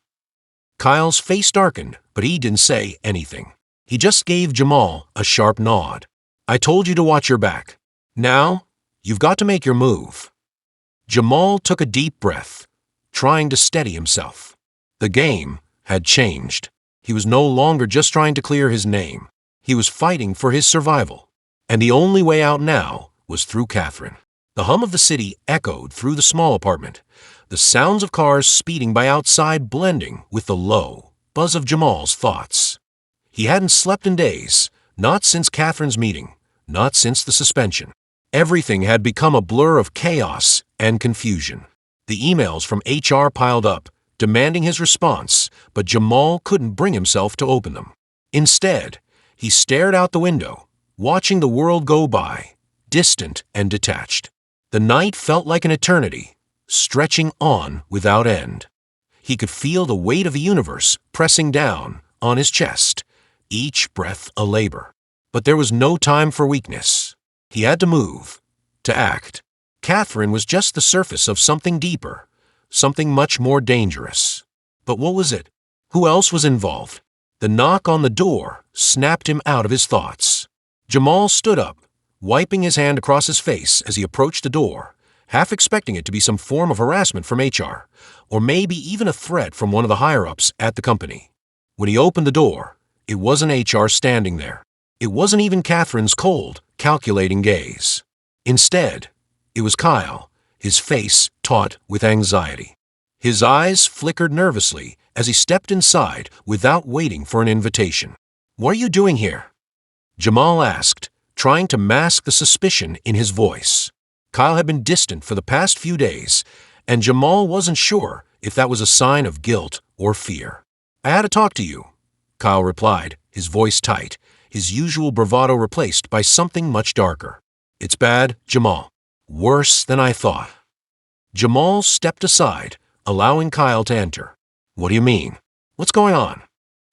Kyle's face darkened, but he didn't say anything. He just gave Jamal a sharp nod. "I told you to watch your back. Now, you've got to make your move." Jamal took a deep breath, trying to steady himself. The game had changed. He was no longer just trying to clear his name. He was fighting for his survival. And the only way out now was through Catherine. The hum of the city echoed through the small apartment, the sounds of cars speeding by outside blending with the low buzz of Jamal's thoughts. He hadn't slept in days, not since Catherine's meeting, not since the suspension. Everything had become a blur of chaos and confusion. The emails from HR piled up, demanding his response, but Jamal couldn't bring himself to open them. Instead, he stared out the window, watching the world go by, distant and detached. The night felt like an eternity, stretching on without end. He could feel the weight of the universe pressing down on his chest, each breath a labor. But there was no time for weakness. He had to move, to act. Catherine was just the surface of something deeper, something much more dangerous. But what was it? Who else was involved? The knock on the door snapped him out of his thoughts. Jamal stood up, wiping his hand across his face as he approached the door, half expecting it to be some form of harassment from HR, or maybe even a threat from one of the higher-ups at the company. When he opened the door, it wasn't HR standing there. It wasn't even Catherine's cold, calculating gaze. Instead, it was Kyle, his face taut with anxiety. His eyes flickered nervously as he stepped inside without waiting for an invitation. "What are you doing here?" Jamal asked, trying to mask the suspicion in his voice. Kyle had been distant for the past few days, and Jamal wasn't sure if that was a sign of guilt or fear. "I had to talk to you," Kyle replied, his voice tight, his usual bravado replaced by something much darker. "It's bad, Jamal. Worse than I thought." Jamal stepped aside, allowing Kyle to enter. "What do you mean? What's going on?"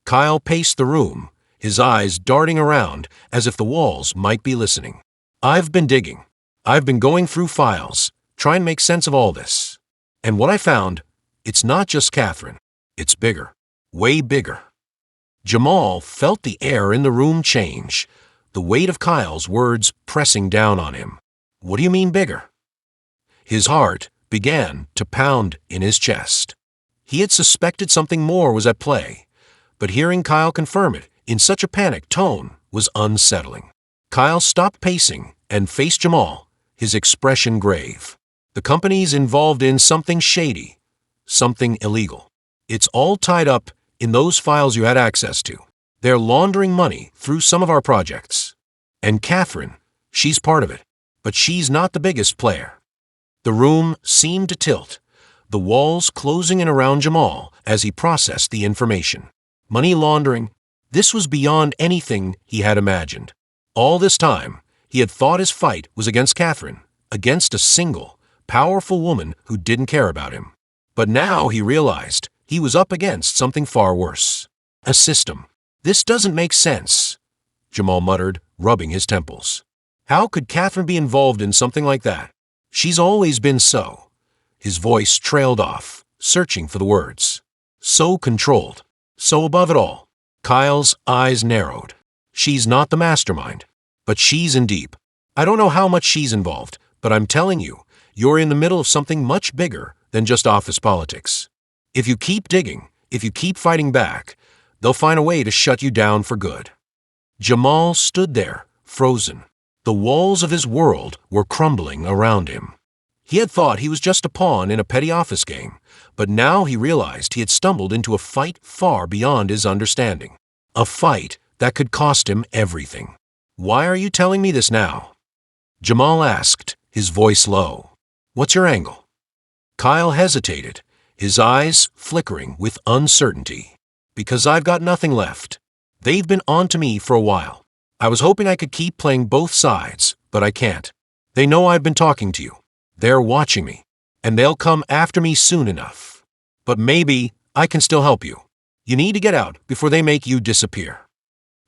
Kyle paced the room, his eyes darting around as if the walls might be listening. "I've been digging. I've been going through files, trying to make sense of all this. And what I found, it's not just Catherine. It's bigger. Way bigger." Jamal felt the air in the room change, the weight of Kyle's words pressing down on him. "What do you mean bigger?" His heart began to pound in his chest. He had suspected something more was at play, but hearing Kyle confirm it in such a panicked tone was unsettling. Kyle stopped pacing and faced Jamal, his expression grave. "The company's involved in something shady, something illegal. It's all tied up in those files you had access to. They're laundering money through some of our projects. And Catherine, she's part of it, but she's not the biggest player." The room seemed to tilt, the walls closing in around Jamal as he processed the information. Money laundering, this was beyond anything he had imagined. All this time, he had thought his fight was against Catherine, against a single, powerful woman who didn't care about him. But now he realized he was up against something far worse. A system. "This doesn't make sense," Jamal muttered, rubbing his temples. "How could Catherine be involved in something like that? She's always been so." His voice trailed off, searching for the words. "So controlled, so above it all." Kyle's eyes narrowed. "She's not the mastermind, but she's in deep. I don't know how much she's involved, but I'm telling you, you're in the middle of something much bigger than just office politics. If you keep digging, if you keep fighting back, they'll find a way to shut you down for good." Jamal stood there, frozen. The walls of his world were crumbling around him. He had thought he was just a pawn in a petty office game, but now he realized he had stumbled into a fight far beyond his understanding. A fight that could cost him everything. "Why are you telling me this now?" Jamal asked, his voice low. "What's your angle?" Kyle hesitated, his eyes flickering with uncertainty. "Because I've got nothing left. They've been on to me for a while. I was hoping I could keep playing both sides, but I can't. They know I've been talking to you. They're watching me, and they'll come after me soon enough. But maybe I can still help you. You need to get out before they make you disappear."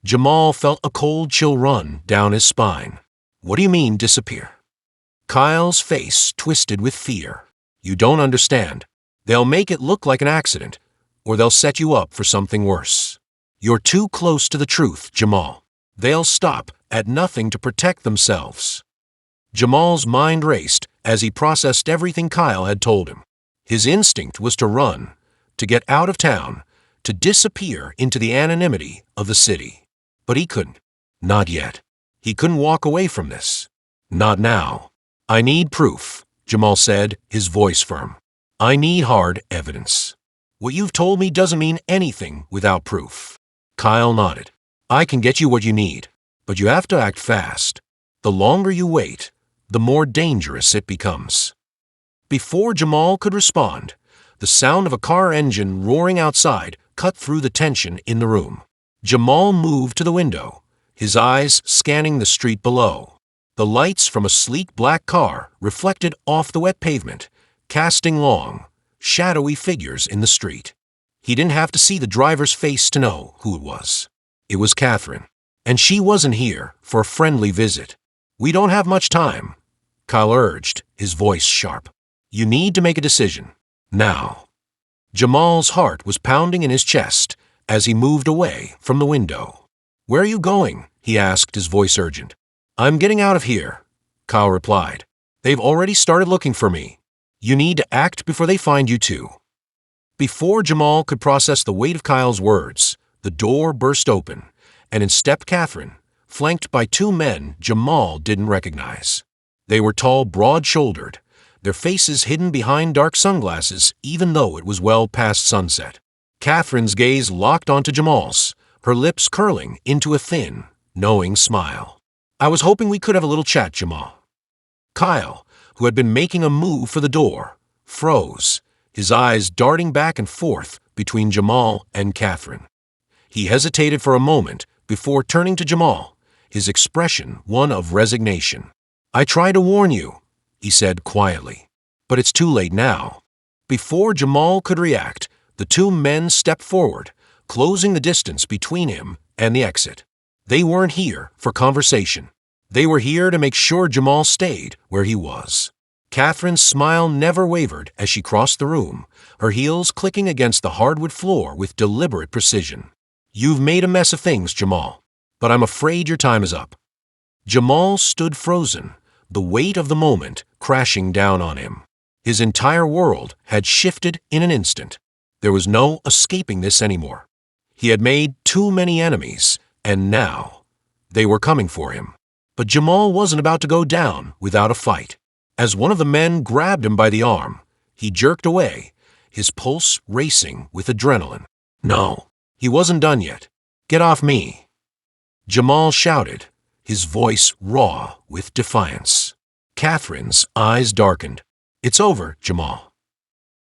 Jamal felt a cold chill run down his spine. "What do you mean, disappear?" Kyle's face twisted with fear. "You don't understand. They'll make it look like an accident, or they'll set you up for something worse. You're too close to the truth, Jamal. They'll stop at nothing to protect themselves." Jamal's mind raced as he processed everything Kyle had told him. His instinct was to run, to get out of town, to disappear into the anonymity of the city. But he couldn't. Not yet. He couldn't walk away from this. Not now. "I need proof," Jamal said, his voice firm. I need hard evidence. What you've told me doesn't mean anything without proof. Kyle nodded. I can get you what you need, but you have to act fast. The longer you wait, the more dangerous it becomes. Before Jamal could respond, the sound of a car engine roaring outside cut through the tension in the room. Jamal moved to the window, his eyes scanning the street below. The lights from a sleek black car reflected off the wet pavement, casting long, shadowy figures in the street. He didn't have to see the driver's face to know who it was. It was Catherine, and she wasn't here for a friendly visit. We don't have much time, Kyle urged, his voice sharp. You need to make a decision, now. Jamal's heart was pounding in his chest as he moved away from the window. Where are you going? He asked, his voice urgent. I'm getting out of here, Kyle replied. They've already started looking for me. You need to act before they find you too. Before Jamal could process the weight of Kyle's words, the door burst open, and in stepped Catherine, flanked by two men Jamal didn't recognize. They were tall, broad-shouldered, their faces hidden behind dark sunglasses even though it was well past sunset. Catherine's gaze locked onto Jamal's, her lips curling into a thin, knowing smile. I was hoping we could have a little chat, Jamal. Kyle, who had been making a move for the door, froze, his eyes darting back and forth between Jamal and Catherine. He hesitated for a moment before turning to Jamal, his expression one of resignation. I tried to warn you, he said quietly, but it's too late now. Before Jamal could react, the two men stepped forward, closing the distance between him and the exit. They weren't here for conversation. They were here to make sure Jamal stayed where he was. Catherine's smile never wavered as she crossed the room, her heels clicking against the hardwood floor with deliberate precision. You've made a mess of things, Jamal, but I'm afraid your time is up. Jamal stood frozen, the weight of the moment crashing down on him. His entire world had shifted in an instant. There was no escaping this anymore. He had made too many enemies, and now they were coming for him. But Jamal wasn't about to go down without a fight. As one of the men grabbed him by the arm, he jerked away, his pulse racing with adrenaline. No, he wasn't done yet. Get off me, Jamal shouted, his voice raw with defiance. Catherine's eyes darkened. It's over, Jamal.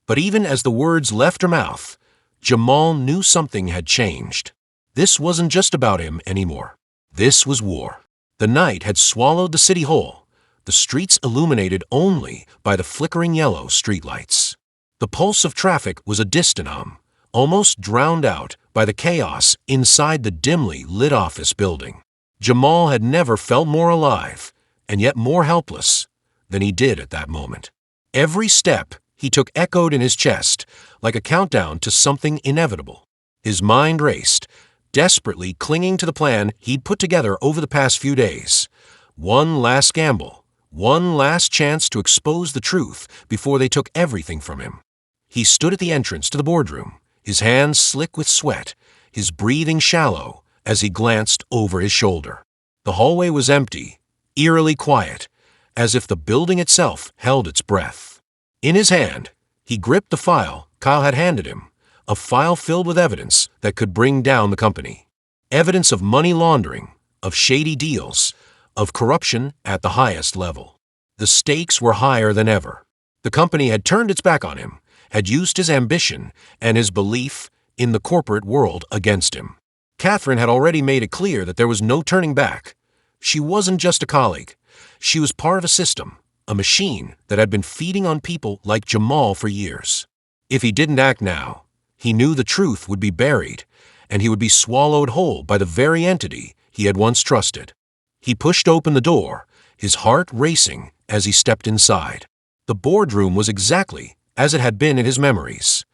But even as the words left her mouth, Jamal knew something had changed. This wasn't just about him anymore. This was war. The night had swallowed the city whole, the streets illuminated only by the flickering yellow streetlights. The pulse of traffic was a distant hum, almost drowned out by the chaos inside the dimly lit office building. Jamal had never felt more alive, and yet more helpless, than he did at that moment. Every step he took echoed in his chest like a countdown to something inevitable. His mind raced, desperately clinging to the plan he'd put together over the past few days. One last gamble, one last chance to expose the truth before they took everything from him. He stood at the entrance to the boardroom, his hands slick with sweat, his breathing shallow as he glanced over his shoulder. The hallway was empty, eerily quiet, as if the building itself held its breath. In his hand, he gripped the file Kyle had handed him, a file filled with evidence that could bring down the company. Evidence of money laundering, of shady deals, of corruption at the highest level. The stakes were higher than ever. The company had turned its back on him, had used his ambition and his belief in the corporate world against him. Catherine had already made it clear that there was no turning back. She wasn't just a colleague. She was part of a system, a machine that had been feeding on people like Jamal for years. If he didn't act now, he knew the truth would be buried, and he would be swallowed whole by the very entity he had once trusted. He pushed open the door, his heart racing as he stepped inside. The boardroom was exactly as it had been in his memories.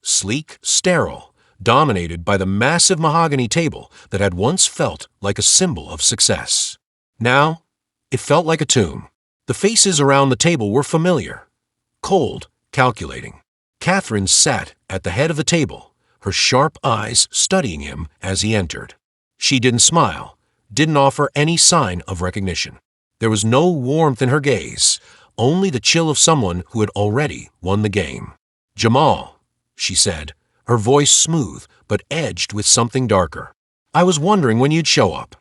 Sleek, sterile, dominated by the massive mahogany table that had once felt like a symbol of success. Now, it felt like a tomb. The faces around the table were familiar, cold, calculating. Catherine sat at the head of the table, her sharp eyes studying him as he entered. She didn't smile, didn't offer any sign of recognition. There was no warmth in her gaze, only the chill of someone who had already won the game. "Jamal," she said, her voice smooth but edged with something darker. "I was wondering when you'd show up."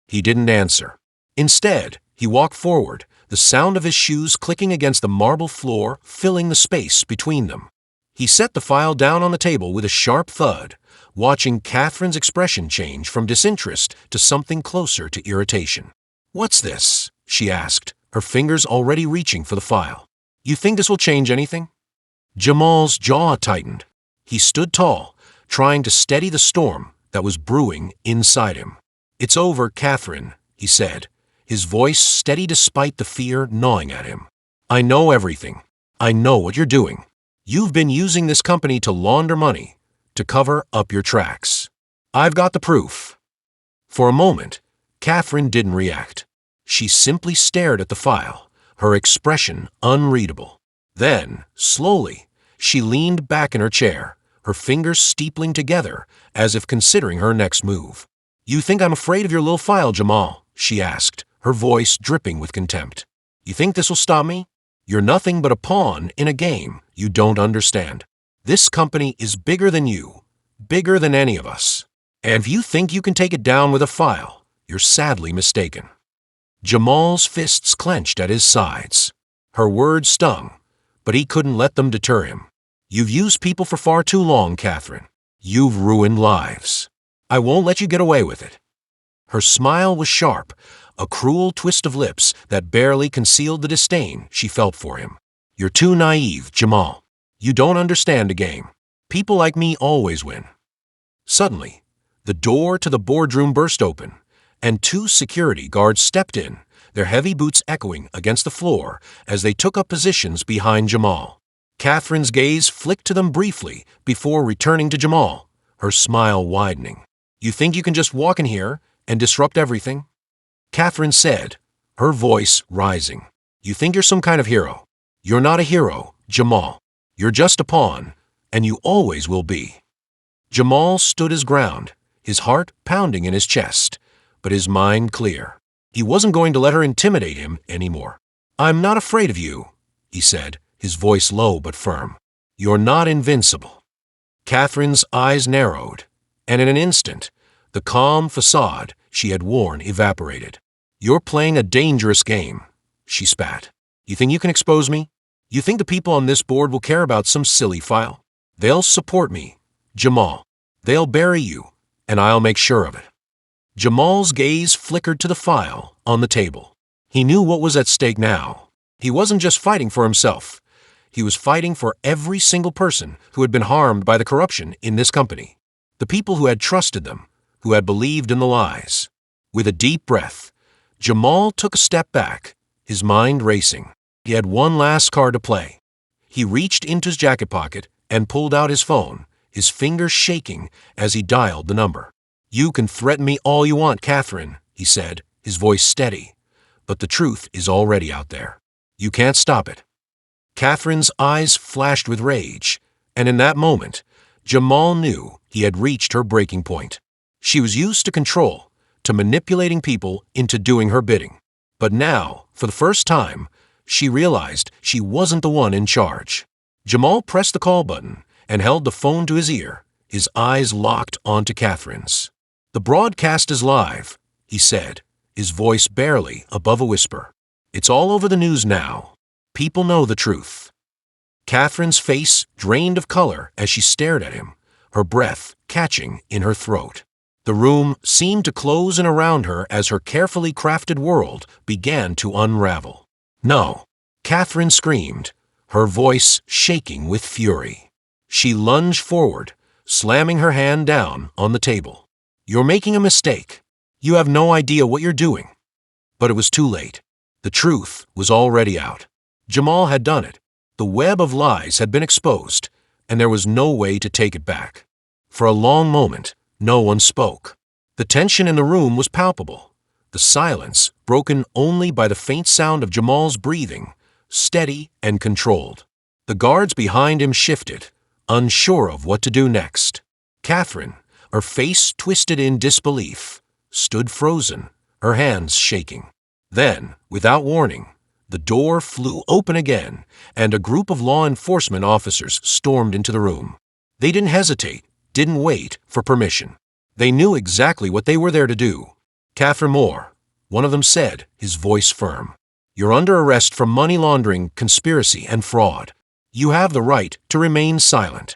He didn't answer. Instead, he walked forward, the sound of his shoes clicking against the marble floor filling the space between them. He set the file down on the table with a sharp thud, watching Catherine's expression change from disinterest to something closer to irritation. "What's this?" she asked, her fingers already reaching for the file. "You think this will change anything?" Jamal's jaw tightened. He stood tall, trying to steady the storm that was brewing inside him. "It's over, Catherine," he said, his voice steady despite the fear gnawing at him. "I know everything. I know what you're doing. You've been using this company to launder money, to cover up your tracks. I've got the proof." For a moment, Catherine didn't react. She simply stared at the file, her expression unreadable. Then, slowly, she leaned back in her chair, her fingers steepling together as if considering her next move. "You think I'm afraid of your little file, Jamal?" she asked, her voice dripping with contempt. "You think this will stop me? You're nothing but a pawn in a game you don't understand. This company is bigger than you, bigger than any of us. And if you think you can take it down with a file, you're sadly mistaken." Jamal's fists clenched at his sides. Her words stung, but he couldn't let them deter him. "You've used people for far too long, Catherine. You've ruined lives. I won't let you get away with it." Her smile was sharp, a cruel twist of lips that barely concealed the disdain she felt for him. "You're too naive, Jamal. You don't understand a game. People like me always win." Suddenly, the door to the boardroom burst open, and two security guards stepped in, their heavy boots echoing against the floor as they took up positions behind Jamal. Catherine's gaze flicked to them briefly before returning to Jamal, her smile widening. "You think you can just walk in here and disrupt everything?" Catherine said, her voice rising. "You think you're some kind of hero. You're not a hero, Jamal. You're just a pawn, and you always will be." Jamal stood his ground, his heart pounding in his chest, but his mind clear. He wasn't going to let her intimidate him anymore. "I'm not afraid of you," he said, his voice low but firm. "You're not invincible." Catherine's eyes narrowed, and in an instant, the calm facade she had worn evaporated. "You're playing a dangerous game," she spat. "You think you can expose me? You think the people on this board will care about some silly file? They'll support me, Jamal. They'll bury you, and I'll make sure of it." Jamal's gaze flickered to the file on the table. He knew what was at stake now. He wasn't just fighting for himself. He was fighting for every single person who had been harmed by the corruption in this company. The people who had trusted them, who had believed in the lies. With a deep breath, Jamal took a step back, his mind racing. He had one last card to play. He reached into his jacket pocket and pulled out his phone, his fingers shaking as he dialed the number. "You can threaten me all you want, Catherine," he said, his voice steady. "But the truth is already out there. You can't stop it." Catherine's eyes flashed with rage, and in that moment, Jamal knew he had reached her breaking point. She was used to control, to manipulating people into doing her bidding. But now, for the first time, she realized she wasn't the one in charge. Jamal pressed the call button and held the phone to his ear, his eyes locked onto Catherine's. "The broadcast is live," he said, his voice barely above a whisper. "It's all over the news now. People know the truth." Catherine's face drained of color as she stared at him, her breath catching in her throat. The room seemed to close in around her as her carefully crafted world began to unravel. "No!" Catherine screamed, her voice shaking with fury. She lunged forward, slamming her hand down on the table. "You're making a mistake. You have no idea what you're doing." But it was too late. The truth was already out. Jamal had done it. The web of lies had been exposed, and there was no way to take it back. For a long moment, no one spoke. The tension in the room was palpable, the silence broken only by the faint sound of Jamal's breathing, steady and controlled. The guards behind him shifted, unsure of what to do next. Catherine, her face twisted in disbelief, stood frozen, her hands shaking. Then, without warning, The door flew open again, and a group of law enforcement officers stormed into the room. They didn't hesitate, didn't wait for permission. They knew exactly what they were there to do. "Catherine Moore," one of them said, his voice firm. "You're under arrest for money laundering, conspiracy, and fraud. You have the right to remain silent."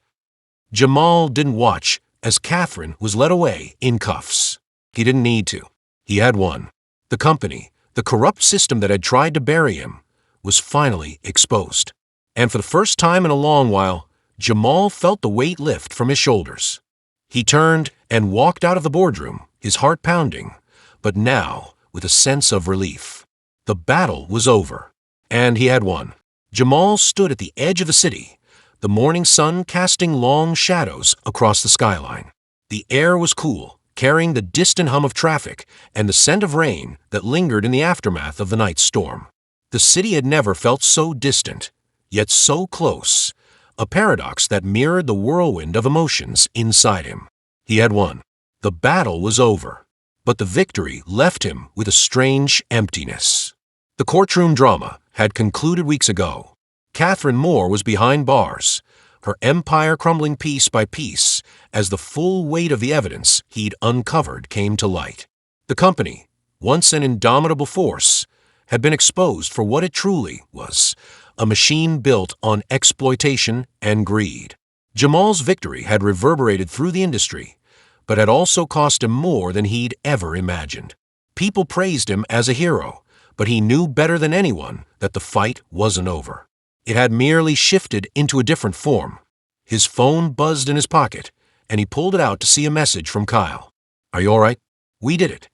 Jamal didn't watch as Catherine was led away in cuffs. He didn't need to. He had won. The company, the corrupt system that had tried to bury him, was finally exposed. And for the first time in a long while, Jamal felt the weight lift from his shoulders. He turned and walked out of the boardroom, his heart pounding, but now with a sense of relief. The battle was over, and he had won. Jamal stood at the edge of the city, the morning sun casting long shadows across the skyline. The air was cool, carrying the distant hum of traffic and the scent of rain that lingered in the aftermath of the night's storm. The city had never felt so distant, yet so close, a paradox that mirrored the whirlwind of emotions inside him. He had won. The battle was over, but the victory left him with a strange emptiness. The courtroom drama had concluded weeks ago. Catherine Moore was behind bars, her empire crumbling piece by piece as the full weight of the evidence he'd uncovered came to light. The company, once an indomitable force, had been exposed for what it truly was, a machine built on exploitation and greed. Jamal's victory had reverberated through the industry, but had also cost him more than he'd ever imagined. People praised him as a hero, but he knew better than anyone that the fight wasn't over. It had merely shifted into a different form. His phone buzzed in his pocket, and he pulled it out to see a message from Kyle. "Are you all right? We did it,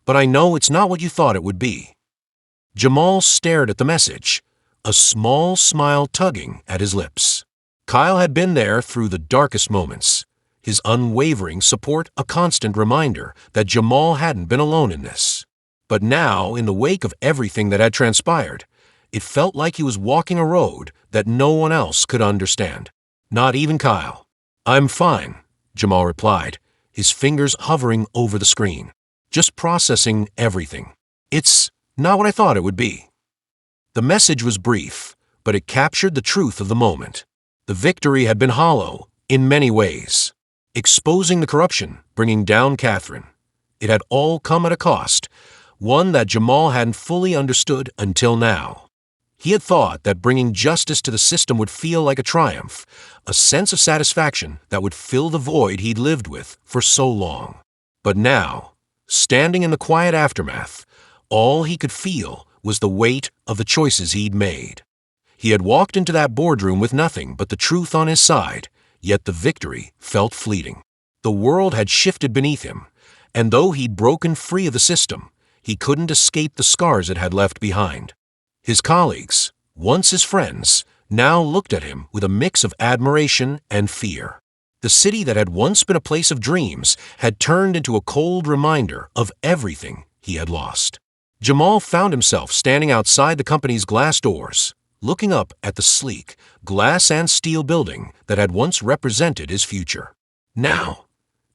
but I know it's not what you thought it would be." Jamal stared at the message, a small smile tugging at his lips. Kyle had been there through the darkest moments, his unwavering support a constant reminder that Jamal hadn't been alone in this. But now, in the wake of everything that had transpired, it felt like he was walking a road that no one else could understand. Not even Kyle. "I'm fine," Jamal replied, his fingers hovering over the screen. "Just processing everything. It's not what I thought it would be." The message was brief, but it captured the truth of the moment. The victory had been hollow in many ways. Exposing the corruption, bringing down Catherine. It had all come at a cost, one that Jamal hadn't fully understood until now. He had thought that bringing justice to the system would feel like a triumph, a sense of satisfaction that would fill the void he'd lived with for so long. But now, standing in the quiet aftermath, all he could feel was the weight of the choices he'd made. He had walked into that boardroom with nothing but the truth on his side, yet the victory felt fleeting. The world had shifted beneath him, and though he'd broken free of the system, he couldn't escape the scars it had left behind. His colleagues, once his friends, now looked at him with a mix of admiration and fear. The city that had once been a place of dreams had turned into a cold reminder of everything he had lost. Jamal found himself standing outside the company's glass doors, looking up at the sleek, glass and steel building that had once represented his future. Now,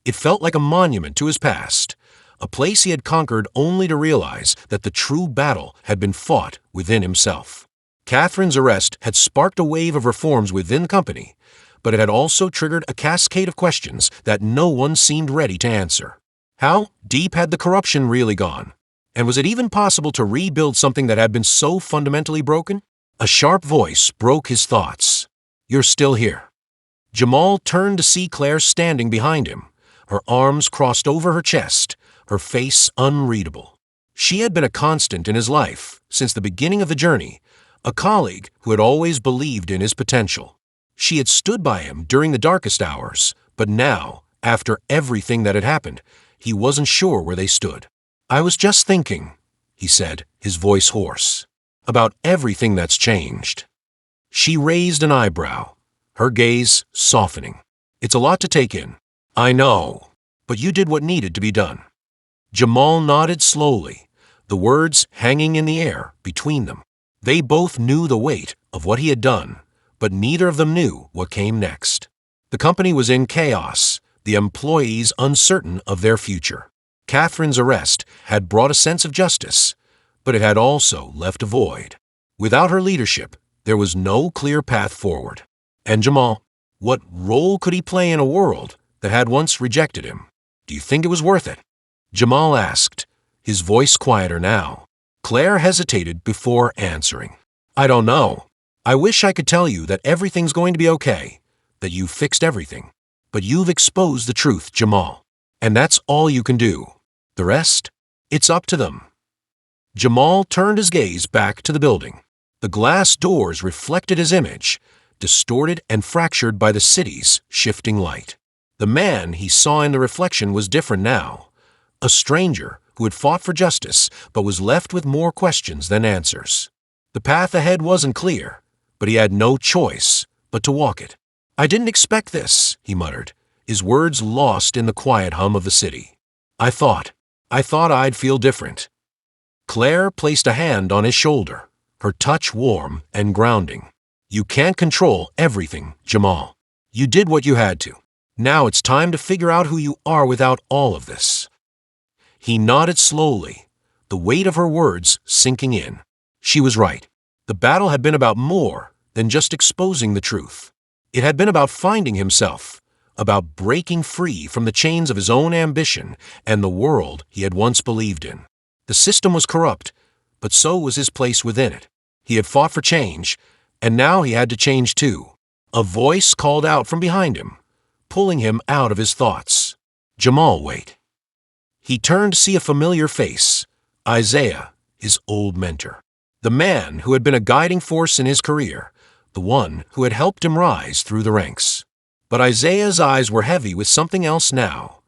it felt like a monument to his past, a place he had conquered only to realize that the true battle had been fought within himself. Catherine's arrest had sparked a wave of reforms within the company, but it had also triggered a cascade of questions that no one seemed ready to answer. How deep had the corruption really gone? And was it even possible to rebuild something that had been so fundamentally broken? A sharp voice broke his thoughts. "You're still here." Jamal turned to see Claire standing behind him, her arms crossed over her chest, her face unreadable. She had been a constant in his life since the beginning of the journey, a colleague who had always believed in his potential. She had stood by him during the darkest hours, but now, after everything that had happened, he wasn't sure where they stood. "I was just thinking," he said, his voice hoarse, "about everything that's changed." She raised an eyebrow, her gaze softening. "It's a lot to take in. I know, but you did what needed to be done." Jamal nodded slowly, the words hanging in the air between them. They both knew the weight of what he had done, but neither of them knew what came next. The company was in chaos, the employees uncertain of their future. Catherine's arrest had brought a sense of justice, but it had also left a void. Without her leadership, there was no clear path forward. And Jamal, what role could he play in a world that had once rejected him? Do you think it was worth it? Jamal asked, his voice quieter now. Claire hesitated before answering. I don't know. I wish I could tell you that everything's going to be okay, that you've fixed everything. But you've exposed the truth, Jamal. And that's all you can do. The rest? It's up to them. Jamal turned his gaze back to the building. The glass doors reflected his image, distorted and fractured by the city's shifting light. The man he saw in the reflection was different now. A stranger who had fought for justice but was left with more questions than answers. The path ahead wasn't clear, but he had no choice but to walk it. I didn't expect this, he muttered, his words lost in the quiet hum of the city. I thought I'd feel different. Claire placed a hand on his shoulder, her touch warm and grounding. You can't control everything, Jamal. You did what you had to. Now it's time to figure out who you are without all of this. He nodded slowly, the weight of her words sinking in. She was right. The battle had been about more than just exposing the truth. It had been about finding himself, about breaking free from the chains of his own ambition and the world he had once believed in. The system was corrupt, but so was his place within it. He had fought for change, and now he had to change too. A voice called out from behind him, pulling him out of his thoughts. Jamal, wait. He turned to see a familiar face, Isaiah, his old mentor. The man who had been a guiding force in his career, the one who had helped him rise through the ranks. But Isaiah's eyes were heavy with something else now,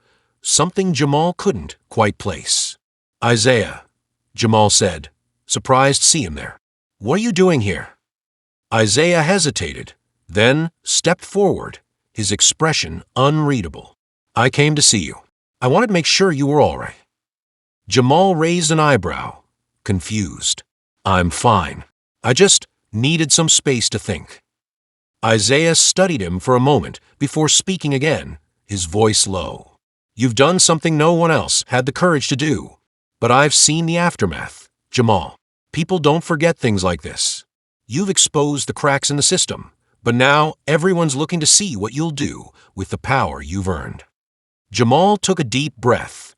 something Jamal couldn't quite place. Isaiah, Jamal said, surprised to see him there. What are you doing here? Isaiah hesitated, then stepped forward, his expression unreadable. I came to see you. I wanted to make sure you were all right. Jamal raised an eyebrow, confused. I'm fine. I just needed some space to think. Isaiah studied him for a moment before speaking again, his voice low. You've done something no one else had the courage to do, but I've seen the aftermath, Jamal. People don't forget things like this. You've exposed the cracks in the system, but now everyone's looking to see what you'll do with the power you've earned. Jamal took a deep breath,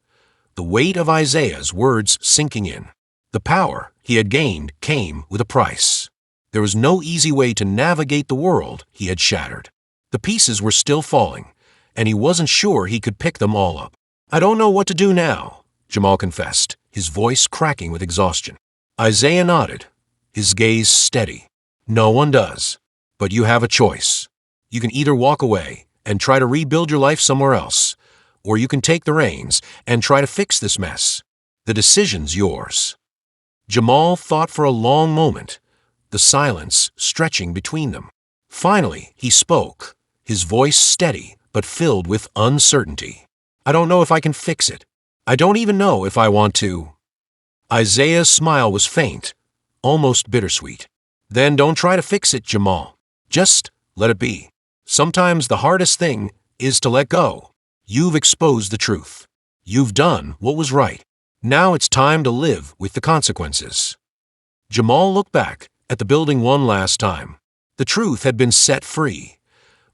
the weight of Isaiah's words sinking in. The power he had gained came with a price. There was no easy way to navigate the world he had shattered. The pieces were still falling, and he wasn't sure he could pick them all up. I don't know what to do now, Jamal confessed, his voice cracking with exhaustion. Isaiah nodded, his gaze steady. No one does, but you have a choice. You can either walk away and try to rebuild your life somewhere else, or you can take the reins and try to fix this mess. The decision's yours. Jamal thought for a long moment, the silence stretching between them. Finally, he spoke, his voice steady but filled with uncertainty. I don't know if I can fix it. I don't even know if I want to. Isaiah's smile was faint, almost bittersweet. Then don't try to fix it, Jamal. Just let it be. Sometimes the hardest thing is to let go. You've exposed the truth. You've done what was right. Now it's time to live with the consequences. Jamal looked back at the building one last time. The truth had been set free,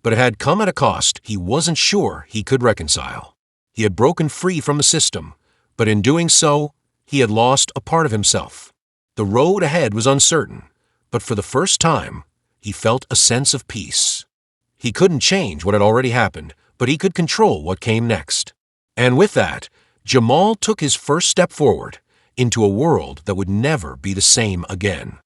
but it had come at a cost he wasn't sure he could reconcile. He had broken free from the system, but in doing so, he had lost a part of himself. The road ahead was uncertain, but for the first time, he felt a sense of peace. He couldn't change what had already happened, but he could control what came next. And with that, Jamal took his first step forward into a world that would never be the same again.